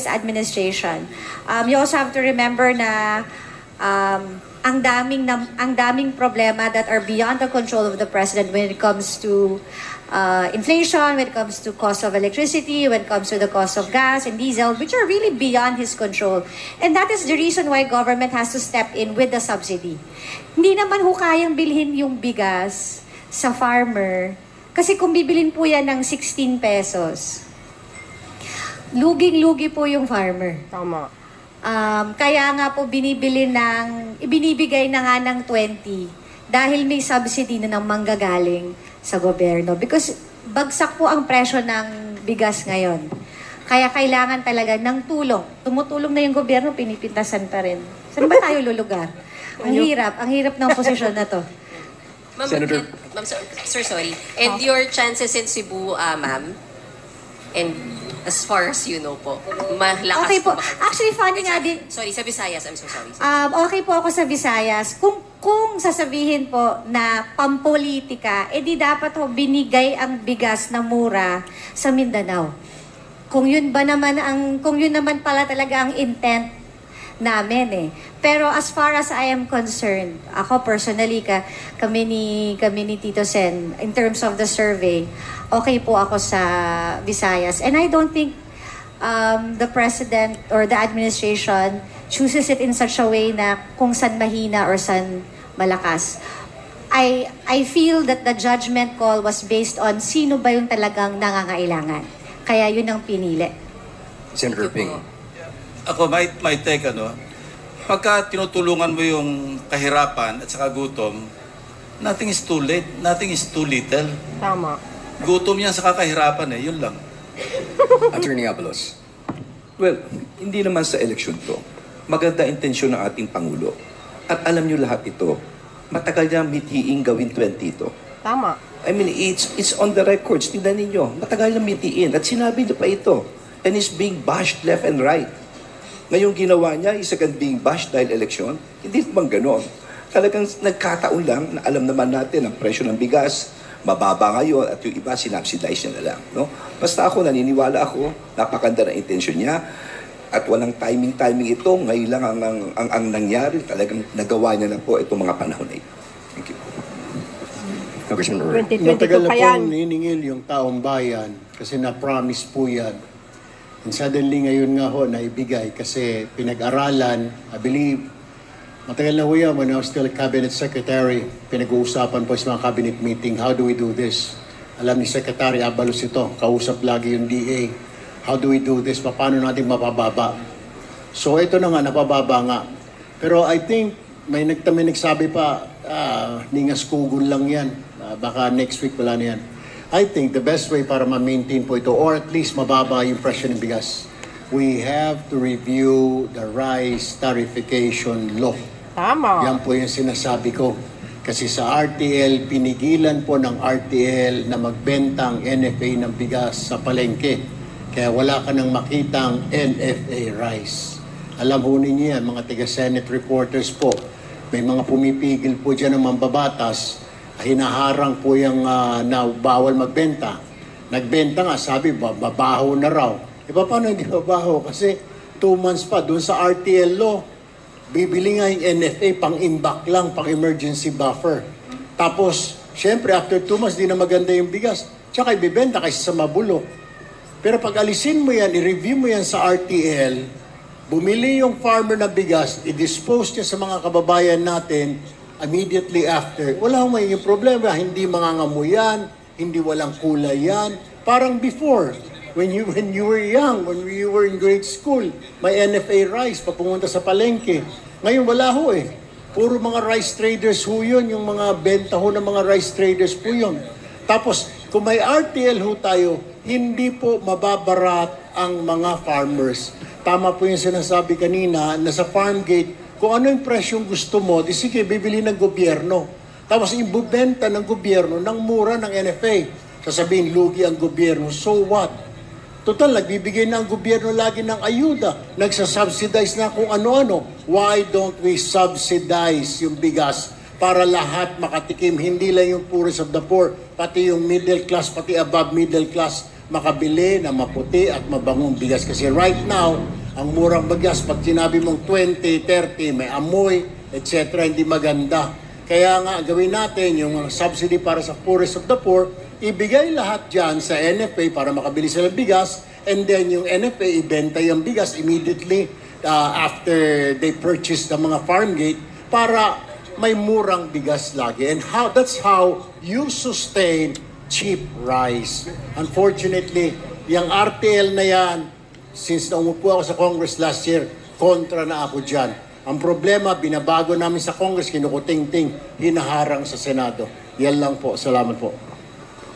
S13: administration. You also have to remember na ang daming problema that are beyond the control of the president when it comes to inflation, when it comes to cost of electricity, when it comes to the cost of gas and diesel, which are really beyond his control. And that is the reason why government has to step in with the subsidy. Hindi naman ho kayang bilhin yung bigas sa farmer kasi kung bibilin po yan ng 16 pesos, luging-lugi po yung farmer.
S2: Tama.
S13: Kaya nga po ibinibigay na nga ng 20 dahil may subsidy na ng manggagaling sa gobyerno. Because bagsak po ang presyo ng bigas ngayon. Kaya kailangan talaga ng tulong. Tumutulong na yung gobyerno, pinipintasan pa rin. Saan ba tayo lulugar? Ang hirap ng posisyon na to.
S12: Senator. Sir, sorry. And your chances in Cebu, ma'am? And As far as you know po. Malakas
S13: Okay po.
S12: ba kayo?
S13: Actually, funny nga din.
S12: Sorry, sa Visayas. I'm so sorry.
S13: Okay po ako sa Visayas. Kung sasabihin po na pampolitika, di dapat ho binigay ang bigas na mura sa Mindanao. Kung yun naman pala talaga ang intent namin eh. Pero as far as I am concerned, ako personally, kami ni Tito Sen, in terms of the survey, okay po ako sa Visayas. And I don't think the President or the administration chooses it in such a way na kung san mahina or san malakas. I feel that the judgment call was based on sino ba yung talagang nangangailangan. Kaya yun ang pinili.
S4: Senator Ping.
S9: Ako, may take, pagka tinutulungan mo yung kahirapan at saka gutom, nothing is too late, nothing is too little.
S2: Tama.
S9: Gutom yan sa kakahirapan yun lang.
S4: Attorney Abalos.
S7: Well, hindi naman sa eleksyon to. Maganda intensyon ng ating Pangulo. At alam nyo lahat ito, matagal niya mithiing gawin 20 to.
S2: Tama.
S7: I mean, it's on the records. Tingnan ninyo, matagal niya mithiin. At sinabi niyo pa ito. And it's being bashed left and right. Ngayong ginawa niya, isa kang being bashed dahil eleksyon, hindi naman ganon. Talagang nagkataon lang na alam naman natin ang presyo ng bigas, mababa ngayon at yung iba sinubsidize niya na lang. No? Basta ako, naniniwala ako, napakanda ng intensyon niya at walang timing ito. Ngayon lang ang nangyari, talagang nagawa niya na po itong mga panahon na ito. Thank you.
S4: Congressman Roy.
S10: Matagal na
S2: pa yan.
S10: pong niningil yung taong bayan kasi na-promise po yan. And suddenly ngayon nga ho naibigay kasi pinag-aralan, I believe, matagal na ho yan when I was still a cabinet secretary, pinag-uusapan po sa mga cabinet meeting, how do we do this? Alam ni Secretary Abalos ito, kausap lagi yung DA. How do we do this? Paano natin mapababa? So ito na nga, napababa nga. Pero I think, may nagsabi pa, ningas kugon lang yan. Baka next week wala na yan. I think the best way para ma-maintain po ito, or at least mababa yung presyo ng bigas, we have to review the rice tariffication law.
S2: Tama.
S10: Yan po yung sinasabi ko. Kasi sa RTL, pinigilan po ng RTL na magbenta ang NFA ng bigas sa palengke. Kaya wala ka nang makitang NFA rice. Alam ho ninyo yan, mga taga-Senate reporters po. May mga pumipigil po dyan ng mambabatas. Hinaharang po yung na bawal magbenta. Nagbenta nga, sabi, babaho na raw. E paano hindi babaho? Kasi 2 months pa, doon sa RTL law, bibili nga yung NFA pang-imbak lang, pang-emergency buffer. Tapos, syempre, after 2 months, di na maganda yung bigas. Tsaka ibibenta kasi sa mabulok. Pero pag alisin mo yan, i-review mo yan sa RTL, bumili yung farmer na bigas, i-dispose niya sa mga kababayan natin, immediately after, wala akong may problema. Hindi mangangamoy yan, hindi walang kulay yan. Parang before, when you were young, when you were in grade school, may NFA rice, papunta sa palengke. Ngayon wala ho eh. Puro mga rice traders ho yun, yung mga benta ho ng mga rice traders po yun. Tapos, kung may RTL ho tayo, hindi po mababarat ang mga farmers. Tama po yung sinasabi kanina na sa farm gate, kung ano yung presyong gusto mo, di sige, bibili ng gobyerno. Tapos ibubenta ng gobyerno ng mura ng NFA. Sasabihin, lugi ang gobyerno. So what? Total, nagbibigay na ang gobyerno lagi ng ayuda. Nagsasubsidize na kung ano-ano. Why don't we subsidize yung bigas para lahat makatikim? Hindi lang yung poorest of the poor, pati yung middle class, pati above middle class, makabili na maputi at mabangong bigas. Kasi right now, ang murang bigas, pag sinabi mong 20, 30, may amoy, etc., hindi maganda. Kaya nga, gawin natin yung subsidy para sa poorest of the poor, ibigay lahat dyan sa NFA para makabili sila bigas, and then yung NFA, ibenta yung bigas immediately after they purchase the mga farm gate para may murang bigas lagi. And that's how you sustain cheap rice. Unfortunately, yung RTL na yan, since na umupo ako sa Congress last year, kontra na ako dyan. Ang problema, binabago namin sa Congress, kinukuting-ting, hinaharang sa Senado. Yan lang po. Salamat po.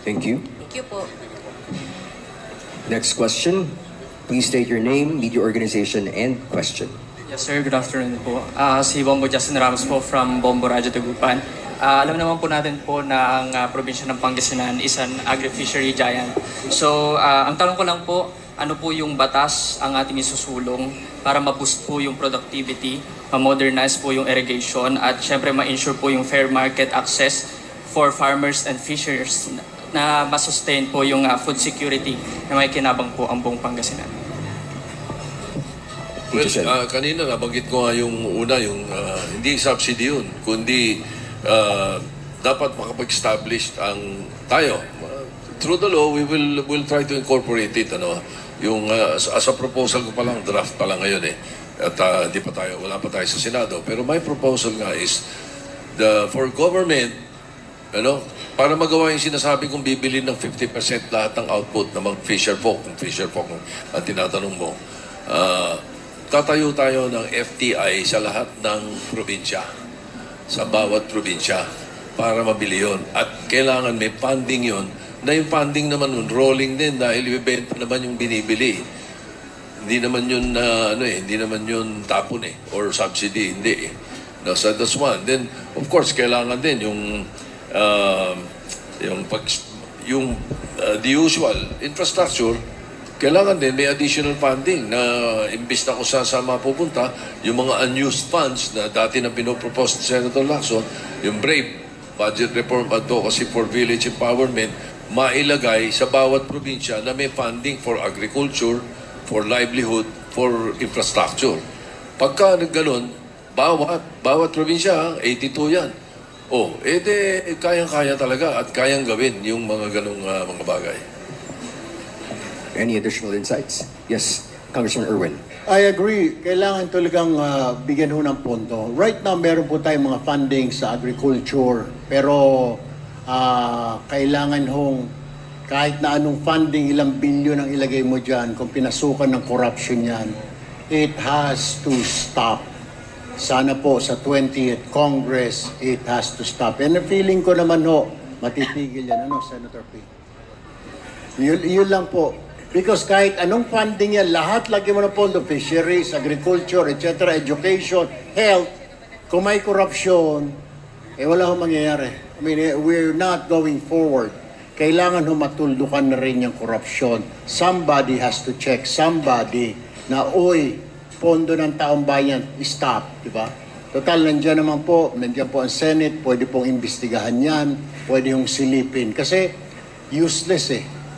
S4: Thank you.
S12: Thank you po.
S4: Next question. Please state your name, media organization, and question.
S14: Yes, sir. Good afternoon po. Si Bombo Justin Ramos po from Bombo Radyo Tagupan. Alam naman po natin po na ang probinsya ng Pangasinan is an agri-fishery giant. So, ang tanong ko lang po, ano po yung batas ang ating isusulong para ma-boost po yung productivity, ma-modernize po yung irrigation, at syempre ma-ensure po yung fair market access for farmers and fishers na ma-sustain po yung food security na may kinabang po ang buong Pangasinan.
S6: Well, kanina nabanggit ko nga yung una, yung hindi subsidy yun, kundi dapat makapag-establish ang tayo. Through the law, we'll try to incorporate it. Yung as a proposal ko pa lang, draft pa lang ngayon eh. At wala pa tayo sa Senado. Pero my proposal nga is for government, para magawa yung sinasabi kong bibili ng 50% lahat ng output ng mga fisher folk ang tinatanong mo, tatayo tayo ng FTI sa lahat ng probinsya, sa bawat probinsya, para mabili yon. At kailangan may funding yon, na yung funding naman nun, rolling din, dahil ibibenta naman yung binibili. Hindi naman yun, hindi naman yun tapon or subsidy, hindi No, so that's one. Then, of course, kailangan din the usual infrastructure. Kailangan din may additional funding na imbis na kung saan mapupunta, yung mga unused funds na dati na pinopropose ni Senator Lacson, yung BRAVE, Budget Reform Advocacy for Village Empowerment, mailagay sa bawat probinsya na may funding for agriculture, for livelihood, for infrastructure. Pagka ganun, bawat probinsya, 82 yan. Kayang-kaya talaga at kayang gawin yung mga ganung mga bagay.
S4: Any additional insights? Yes, Congressman Erwin.
S10: I agree. Kailangan talagang bigyan ho ng pondo. Right now, meron po tayong mga funding sa agriculture. Pero kailangan hong kahit na anong funding, ilang bilyon ang ilagay mo dyan, kung pinasukan ng corruption yan, it has to stop. Sana po sa 20th Congress, it has to stop. And the feeling ko naman matitigil yan. Senator P? Yun lang po. Because kahit anong funding yan, lahat lagi mo na pondo, fisheries, agriculture, etc., education, health, kung may corruption, wala hong mangyayari. I mean, we're not going forward. Kailangan matuldukan na rin yung corruption. Somebody has to check somebody na, pondo ng taong bayan, stop, di ba? Total, nandiyan po ang Senate, pwede pong imbestigahan yan, pwede yung silipin. Kasi useless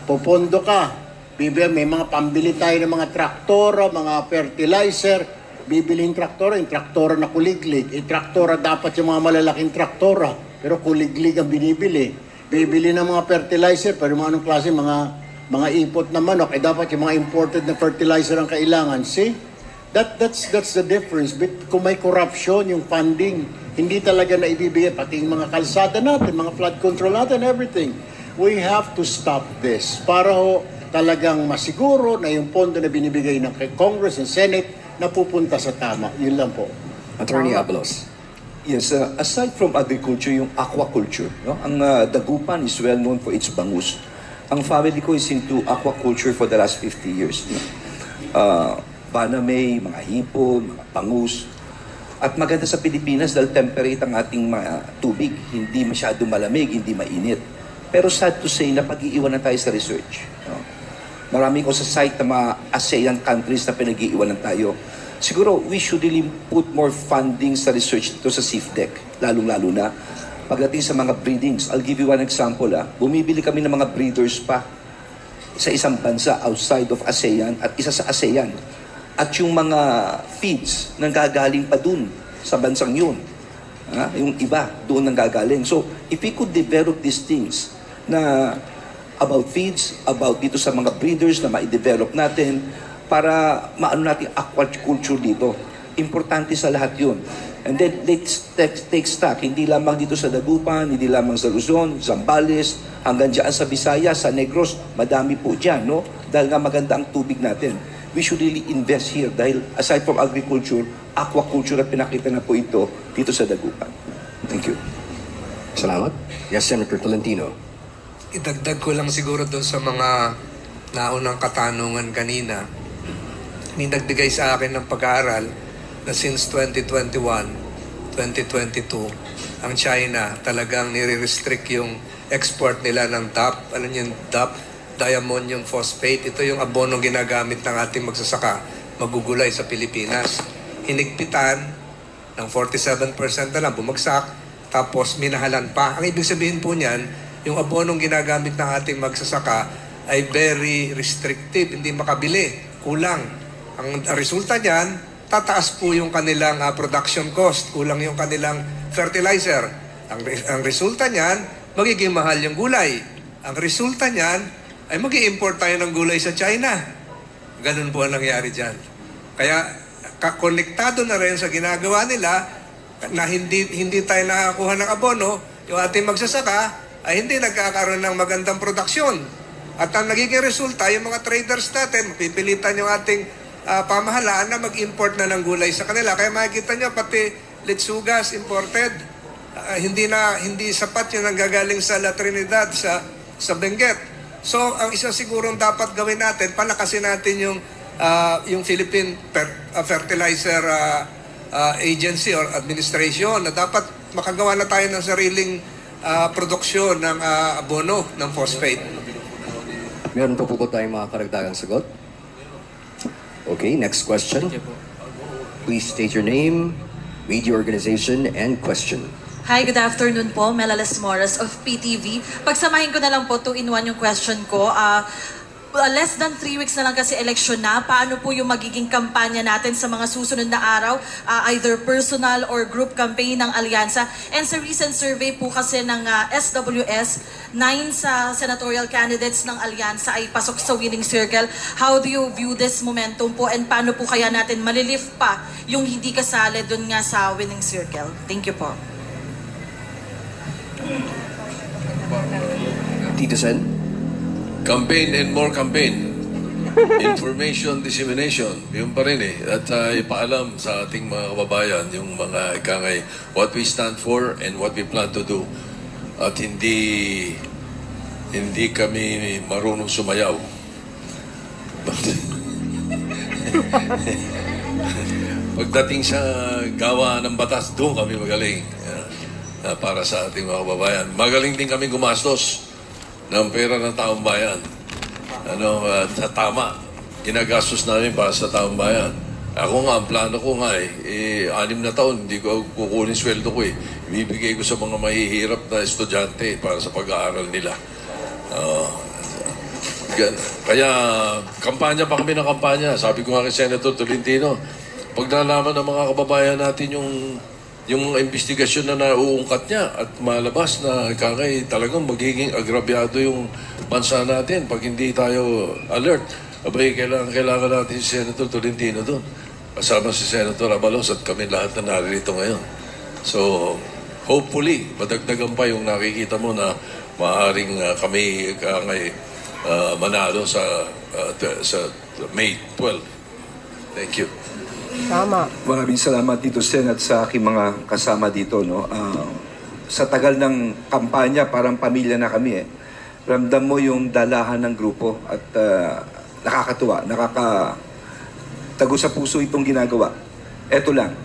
S10: Popondo ka, may mga pambili tayo ng mga traktora, mga fertilizer, bibiling traktora, yung traktora na kuliglig. Traktora dapat yung mga malalaking traktora, pero kuliglig ang binibili. Bibili ng mga fertilizer, pero mga anong klase, mga ipot na manok, dapat yung mga imported na fertilizer ang kailangan. See? That's the difference. Kung may corruption, yung funding, hindi talaga na ibibigay, pati yung mga kalsada natin, mga flood control natin, everything. We have to stop this para talagang masiguro na yung pondo na binibigay ng Congress and Senate na pupunta sa tama. Yun lang po.
S4: Attorney Abalos.
S7: Yes, aside from agriculture, yung aquaculture. Ang Dagupan is well known for its bangus. Ang family ko is into aquaculture for the last 50 years. Banamay, mga hipon, mga bangus. At maganda sa Pilipinas dahil temperate ang ating tubig. Hindi masyado malamig, hindi mainit. Pero sad to say na pag-iiwanan tayo sa research. Marami ko sa site ng mga ASEAN countries na pinag-iiwanan tayo. Siguro, we should really put more funding sa research dito sa CIFDEC, lalong-lalo na pagdating sa mga breedings. I'll give you one example. Bumibili kami ng mga breeders pa sa isang bansa outside of ASEAN at isa sa ASEAN. At yung mga feeds nanggagaling pa dun sa bansang yun. Yung iba doon nanggagaling. So, if we could develop these things na about feeds, about dito sa mga breeders na ma-develop natin para maano natin aquaculture dito. Importante sa lahat yun. And then, let's take stock. Hindi lamang dito sa Dagupan, hindi lamang sa Luzon, Zambales, hanggang dyan sa Visayas, sa Negros, madami po dyan, no? Dahil nga maganda ang tubig natin. We should really invest here dahil aside from agriculture, aquaculture at pinakita na po ito dito sa Dagupan. Thank you.
S4: Salamat. Yes, Senator Tolentino.
S5: Idagdag ko lang siguro doon sa mga naunang katanungan kanina. Nagbigay sa akin ng pag-aaral na since 2021, 2022, ang China talagang nire-restrict yung export nila ng DAP. Alam niyo yung DAP? diammonium phosphate. Ito yung abono ginagamit ng ating magsasaka magugulay sa Pilipinas. Hinigpitan ng 47% na lang, bumagsak, tapos minahalan pa. Ang ibig sabihin po niyan, yung abonong ginagamit ng ating magsasaka ay very restrictive, hindi makabili, kulang. Ang resulta niyan, tataas po yung kanilang production cost, kulang yung kanilang fertilizer. Ang resulta niyan, magiging mahal yung gulay. Ang resulta niyan, ay mag-i-import tayo ng gulay sa China. Ganun po ang nangyari dyan. Kaya, konektado na rin sa ginagawa nila na hindi tayo nakakuha ng abono, yung ating magsasaka ay hindi nagkakaroon ng magandang produksyon. At ang nagiging resulta, yung mga traders natin, pipilitan yung ating pamahalaan na mag-import na ng gulay sa kanila. Kaya makikita nyo, pati litsugas imported, hindi sapat yung nanggagaling sa La Trinidad, sa Benguet. So, ang isa sigurong dapat gawin natin, palakasin natin yung Philippine Fertilizer Agency or Administration na dapat makagawa na tayo ng sariling produksyon ng abono ng phosphate.
S4: Meron pa po tayong mga karagdagang sagot? Okay, next question. Please state your name, media organization, and question.
S15: Hi, good afternoon po. Melales Morales of PTV. Pagsamahin ko na lang po 2-in-1 yung question ko. Less than 3 weeks na lang kasi election na. Paano po yung magiging kampanya natin sa mga susunod na araw? Either personal or group campaign ng Alyansa. And sa recent survey po kasi ng SWS, 9 sa senatorial candidates ng Alyansa ay pasok sa winning circle. How do you view this momentum po? And paano po kaya natin malilift pa yung hindi kasali dun nga sa winning circle? Thank you po.
S4: Tito Sen?
S6: Campaign and more campaign. Information dissemination. Yun pa rin eh. At ipaalam sa ating mga kababayan yung mga ikangay what we stand for and what we plan to do. At hindi kami marunong sumayaw. Pagdating sa gawa ng batas, doon kami magaling. Para sa ating mga kababayan. Magaling din kami gumastos ng pera ng taong bayan. Sa tama. Ginagastos namin para sa taong bayan. Ako nga, ang plano ko nga 6 na taon, hindi ko kukunin sweldo ko Ibibigay ko sa mga mahihirap na estudyante para sa pag-aaral nila. Kaya, kampanya pa kami ng kampanya. Sabi ko nga kay Senator Tolentino, pag nalaman ng mga kababayan natin yung investigasyon na nauungkat niya at malabas na talagang magiging agrabyado yung bansa natin pag hindi tayo alert. Abay, kailangan natin si Senator Tolentino doon. Kasama si Senator Abalos at kami lahat na narito ngayon. So, hopefully, madagdagan pa yung nakikita mo na maaaring kami manalo sa May 12. Thank you.
S2: Tama.
S7: Maraming salamat dito, Sen, at sa aking mga kasama dito. Sa tagal ng kampanya, parang pamilya na kami. Ramdam mo yung dalahan ng grupo at nakakatuwa, nakakatago sa puso itong ginagawa. Eto lang,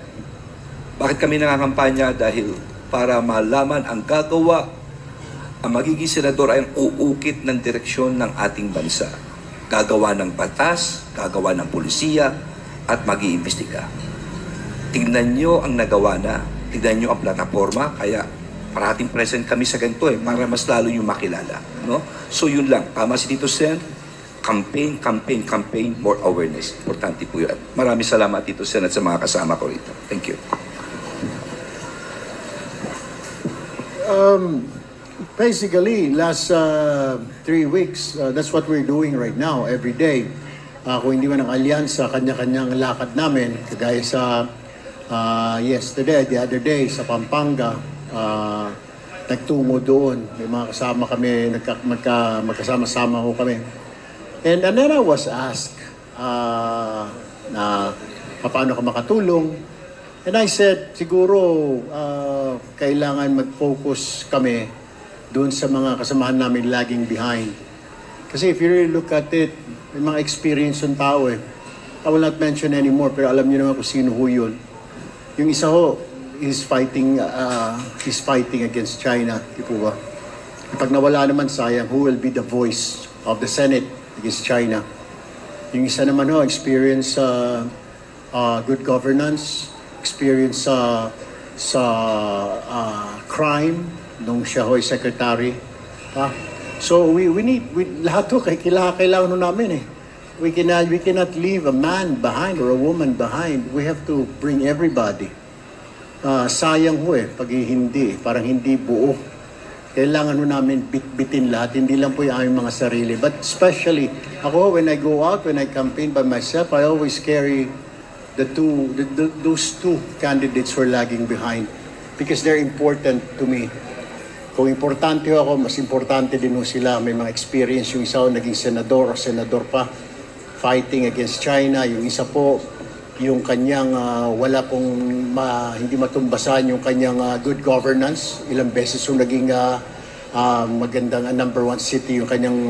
S7: bakit kami nangangampanya? Dahil para malaman ang gagawa, ang magiging senador ay ang uukit ng direksyon ng ating bansa. Gagawa ng batas, gagawa ng pulisiya, at mag-iimbestiga. Tignan nyo ang nagawa na, tignan nyo ang plataforma, kaya parating present kami sa ganito para mas lalo yung makilala. No? So yun lang, tama si Tito Sen, campaign, more awareness. Importante po yun. Maraming salamat Tito Sen at sa mga kasama ko rito. Thank you.
S10: Basically, last 3 weeks, that's what we're doing right now, every day. Kung hindi man ang alyansa, kanya-kanyang lakad namin, kagaya sa yesterday, the other day, sa Pampanga, nagtungo doon. May mga kasama kami, magkasama-sama ho kami. And then I was asked na paano ka makatulong. And I said, siguro kailangan mag-focus kami doon sa mga kasamahan namin lagging behind. Kasi if you really look at it, may mga experience yung tao I will not mention anymore, pero alam niyo naman kung sino ho yun. Yung isa ho, he's fighting against China. Di po ba? Pag nawala naman sayang, who will be the voice of the Senate against China. Yung isa naman ho, experience good governance, experience sa crime nung siya ho'y secretary. So we need lahat to kailangan namin eh. We cannot leave a man behind or a woman behind. We have to bring everybody. Sayang ho eh pag hindi, parang hindi buo. Kailangan namin bitbitin lahat, hindi lang po yung aming mga sarili. But especially, ako, when I go out, when I campaign by myself, I always carry those two candidates who are lagging behind because they're important to me. Kung importante ako, mas importante din ho sila. May mga experience. Yung isa ho, naging senador o senador pa, fighting against China. Yung isa po, yung kanyang wala pong hindi matumbasan yung kanyang good governance. Ilang beses yung naging magandang #1 city yung kanyang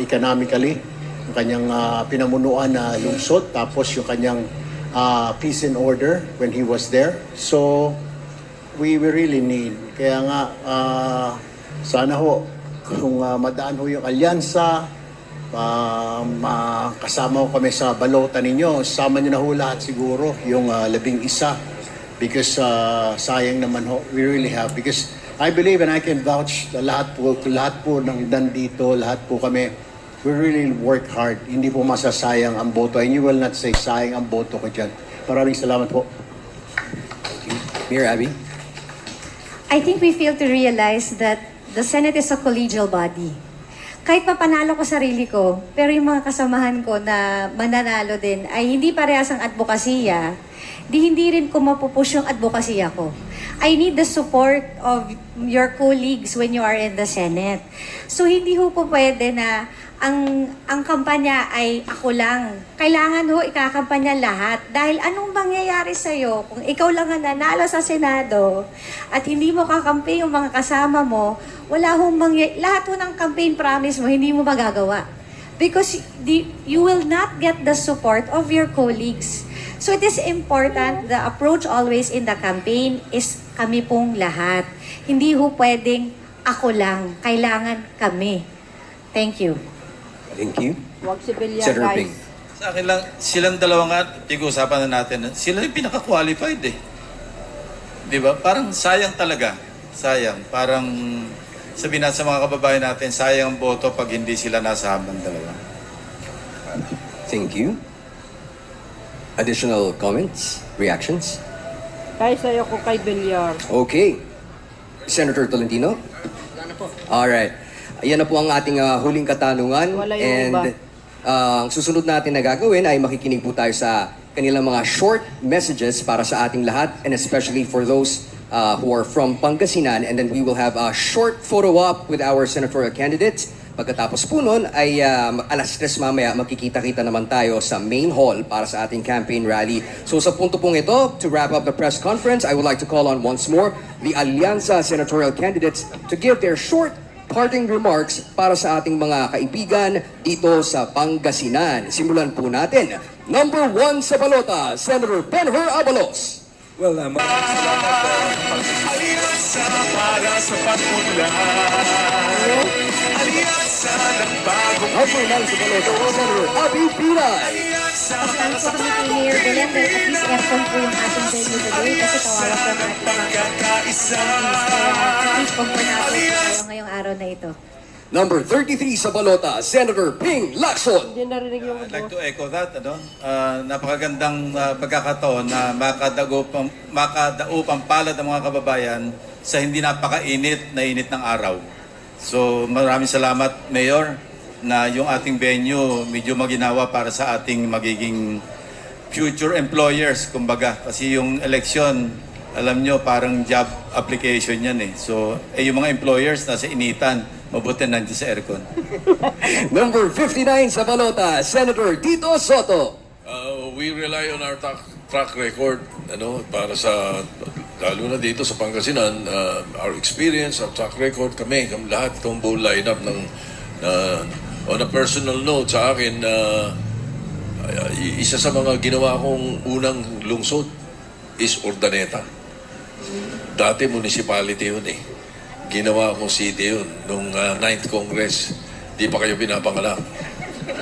S10: economically, yung kanyang pinamunuan na lungsod, tapos yung kanyang peace and order when he was there. So we really need, kaya nga sana ho kung madaan ho yung alyansa, kasama ko kami sa balota ninyo. Sama nyo na ho lahat siguro yung 11 because sayang naman ho, we really have, because I believe and I can vouch lahat po ng nandito, lahat po kami, we really work hard. Hindi po masasayang ang boto, and you will not say sayang ang boto ko dyan. Maraming salamat po.
S4: Mayor Abby?
S13: I think we fail to realize that the Senate is a collegial body. Kahit mapanalo ko sarili ko, pero yung mga kasamahan ko na mananalo din ay hindi parehas ang advokasya, hindi rin ko mapupush yung advokasya ko. I need the support of your colleagues when you are in the Senate. So hindi ho po pwede na ang kampanya ay ako lang. Kailangan ho ikakampanya lahat. Dahil anong mangyayari sa'yo kung ikaw lang ang nanalo sa Senado at hindi mo kakampi yung mga kasama mo, wala hong lahat ho ng campaign promise mo, hindi mo magagawa. Because you will not get the support of your colleagues. So it is important, the approach always in the campaign is kami pong lahat. Hindi ho pwedeng ako lang. Kailangan kami. Thank you.
S4: Thank you.
S2: Huwag si Villar,
S4: Senator
S2: guys.
S4: Ping.
S9: Sa akin lang, silang dalawa nga, pag-uusapan na natin, sila yung pinaka-qualified eh. Di ba? Parang sayang talaga. Sayang. Parang sabihin natin sa mga kababayan natin, sayang ang boto pag hindi sila nasa habang dalawa.
S4: Thank you. Additional comments? Reactions?
S2: Guys, ayaw ko kay Villar.
S4: Okay. Senator Tolentino?
S3: Wala na po.
S4: Alright. Ayan na po ang ating huling katanungan.
S2: Wala yung
S4: And
S2: iba.
S4: ang susunod natin na gagawin ay makikinig po tayo sa kanilang mga short messages para sa ating lahat, and especially for those who are from Pangasinan. And then we will have a short photo op with our senatorial candidates. Pagkatapos po nun ay 3:00 mamaya magkikita-kita naman tayo sa main hall para sa ating campaign rally. So sa punto pong ito, to wrap up the press conference, I would like to call on once more the Alianza senatorial candidates to give their short parting remarks para sa ating mga kaibigan dito sa Pangasinan. Simulan po natin. Number 1 sa balota, Senator Benhur Abalos.
S16: Well, maraming salamat Alianza para sa pagpunla. Alianza ng bagong
S4: Number 9 sa balota, Senator Abby Pilay.
S13: Pasalamat po kami kay Mayor Belen dahil at least aircon po yung ating venue today kasi kawawa po ang ating mga at least comfortable tayo ngayong araw na ito.
S4: Number 33 sa balota, Senator Ping Lacson.
S2: Hindi narinig yung
S9: I'd like to echo that. Napakagandang pagkakataon na makadaop ang palad ng mga kababayan sa hindi napakainit na init ng araw. So maraming salamat, Mayor, na yung ating venue medyo maginawa para sa ating magiging future employers, kumbaga. Kasi yung election, alam nyo, parang job application yan eh. So, yung mga employers nasa initan, mabuti nandiyan sa aircon.
S4: Number 59 sa balota, Senator Tito Soto.
S6: We rely on our track record, para sa, lalo na dito sa Pangasinan, our experience, our track record, kami lahat, itong buong lineup ng, on a personal note sa akin, isa sa mga ginawa kong unang lungsod is Urdaneta. Dati municipality yun eh. Ginawa kong city yun nung 9th Congress. Hindi pa kayo pinapanganak.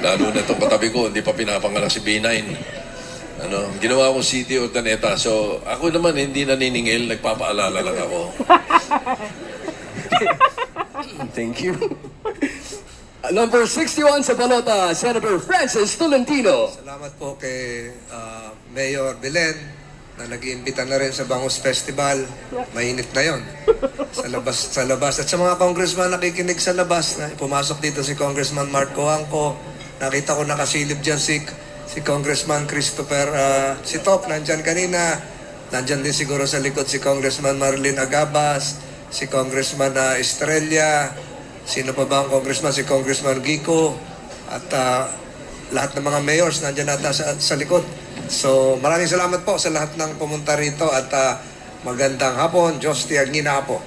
S6: Lalo na itong katabi ko, hindi pa pinapanganak si B9. Ginawa akong City Urdaneta. So, ako naman hindi naniningil, nagpapaalala lang ako.
S4: Thank you. Number 61 sa balota, Senator Francis Tolentino.
S5: Salamat po kay Mayor Belen na nag-iimbita na rin sa Bangus Festival. Mainit na yon sa labas. At sa mga congressman nakikinig sa labas, na pumasok dito si Congressman Mark Coangco. Nakita ko nakasilip dyan si Congressman Christopher Sitop, nandyan kanina. Nandyan din siguro sa likod si Congressman Marlene Agabas, si Congressman Estrella, sino pa ba ang congressman? Si Congressman Gico, at lahat ng mga mayors nandyan nata sa likod. So maraming salamat po sa lahat ng pumunta rito at magandang hapon. Diyos tiagnin na po.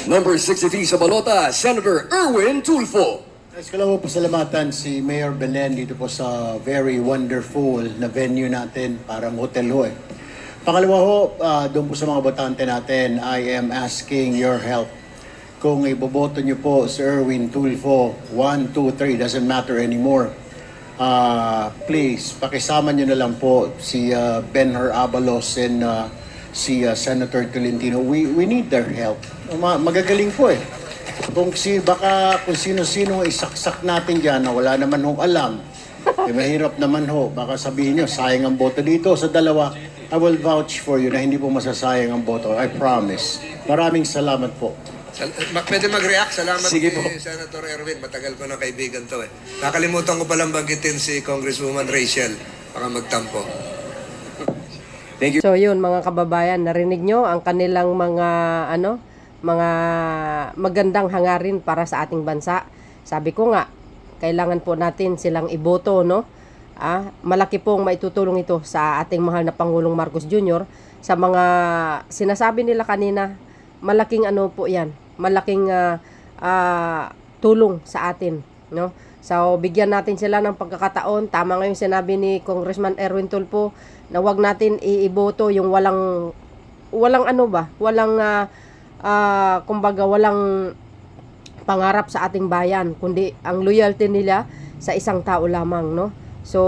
S4: Number 63 sa balota, Senator Erwin Tulfo.
S10: Nais ko lang po pasalamatan si Mayor Belen dito po sa very wonderful na venue natin, parang hotel ho eh. Pangalawa ho, doon po sa mga botante natin, I am asking your help. Kung iboboto nyo po si Erwin Tulfo, 1, 2, 3, doesn't matter anymore. Please, pakisama nyo na lang po si Benhur Abalos and si Senator Tolentino. We need their help. Magagaling po eh. Kung sino-sino isaksak natin dyan na wala naman hong alam, mahirap naman ho. Baka sabihin nyo, sayang ang boto dito sa dalawa. I will vouch for you na hindi po masasayang ang boto. I promise. Maraming salamat po.
S5: Pwede mag-react. Salamat
S4: Sige po.
S5: kay Senator Erwin. Matagal ko na kaibigan to eh. Nakalimutan ko palang banggitin si Congresswoman Rachel. Baka magtampo.
S4: Thank you.
S2: So yun mga kababayan, narinig nyo ang kanilang mga mga magandang hangarin para sa ating bansa. Sabi ko nga, kailangan po natin silang iboto, no? Malaki pong maitutulong ito sa ating mahal na Pangulong Marcos Jr. Sa mga sinasabi nila kanina, malaking po yan, malaking tulong sa atin, no? So bigyan natin sila ng pagkakataon. Tama nga yung sinabi ni Congressman Erwin Tulfo na wag natin iiboto yung walang kumbaga walang pangarap sa ating bayan, kundi ang loyalty nila sa isang tao lamang, no? So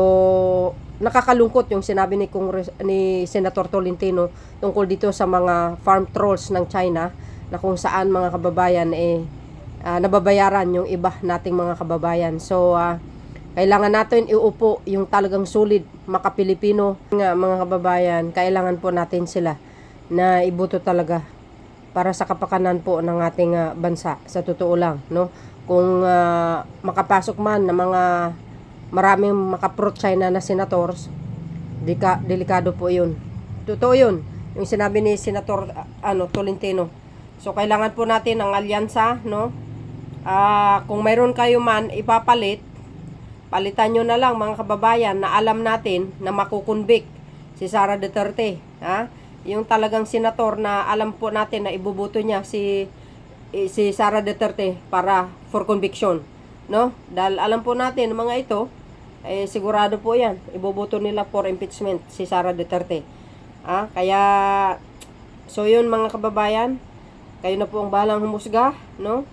S2: nakakalungkot yung sinabi ni Senator Tolentino tungkol dito sa mga farm trolls ng China, na kung saan mga kababayan nababayaran yung iba nating mga kababayan. So kailangan natin iupo yung talagang solid maka-Pilipino mga kababayan. Kailangan po natin sila na iboto talaga para sa kapakanan po ng ating bansa. Sa totoo lang, no? Kung makapasok man ng mga maraming maka-pro-China na senators, delikado po yun. Totoo yun, yung sinabi ni Senator Tolentino. So kailangan po natin ang alyansa, no? Kung mayroon kayo man ipapalit, palitan nyo na lang mga kababayan na alam natin na makukonvict si Sara Duterte, yung talagang senator na alam po natin na ibubuto niya si Sara Duterte para for conviction, no? Dahil alam po natin mga ito, sigurado po yan, ibubuto nila for impeachment si Sara Duterte. Kaya so yun mga kababayan, kayo na po ang bahalang humusga, no?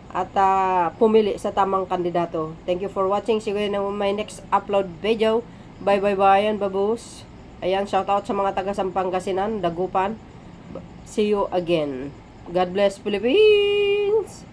S2: At pumili sa tamang kandidato. Thank you for watching. See you in my next upload video. Bye bye bye and babus. Ayan, shout out sa mga taga Pangasinan, Dagupan. See you again. God bless Philippines.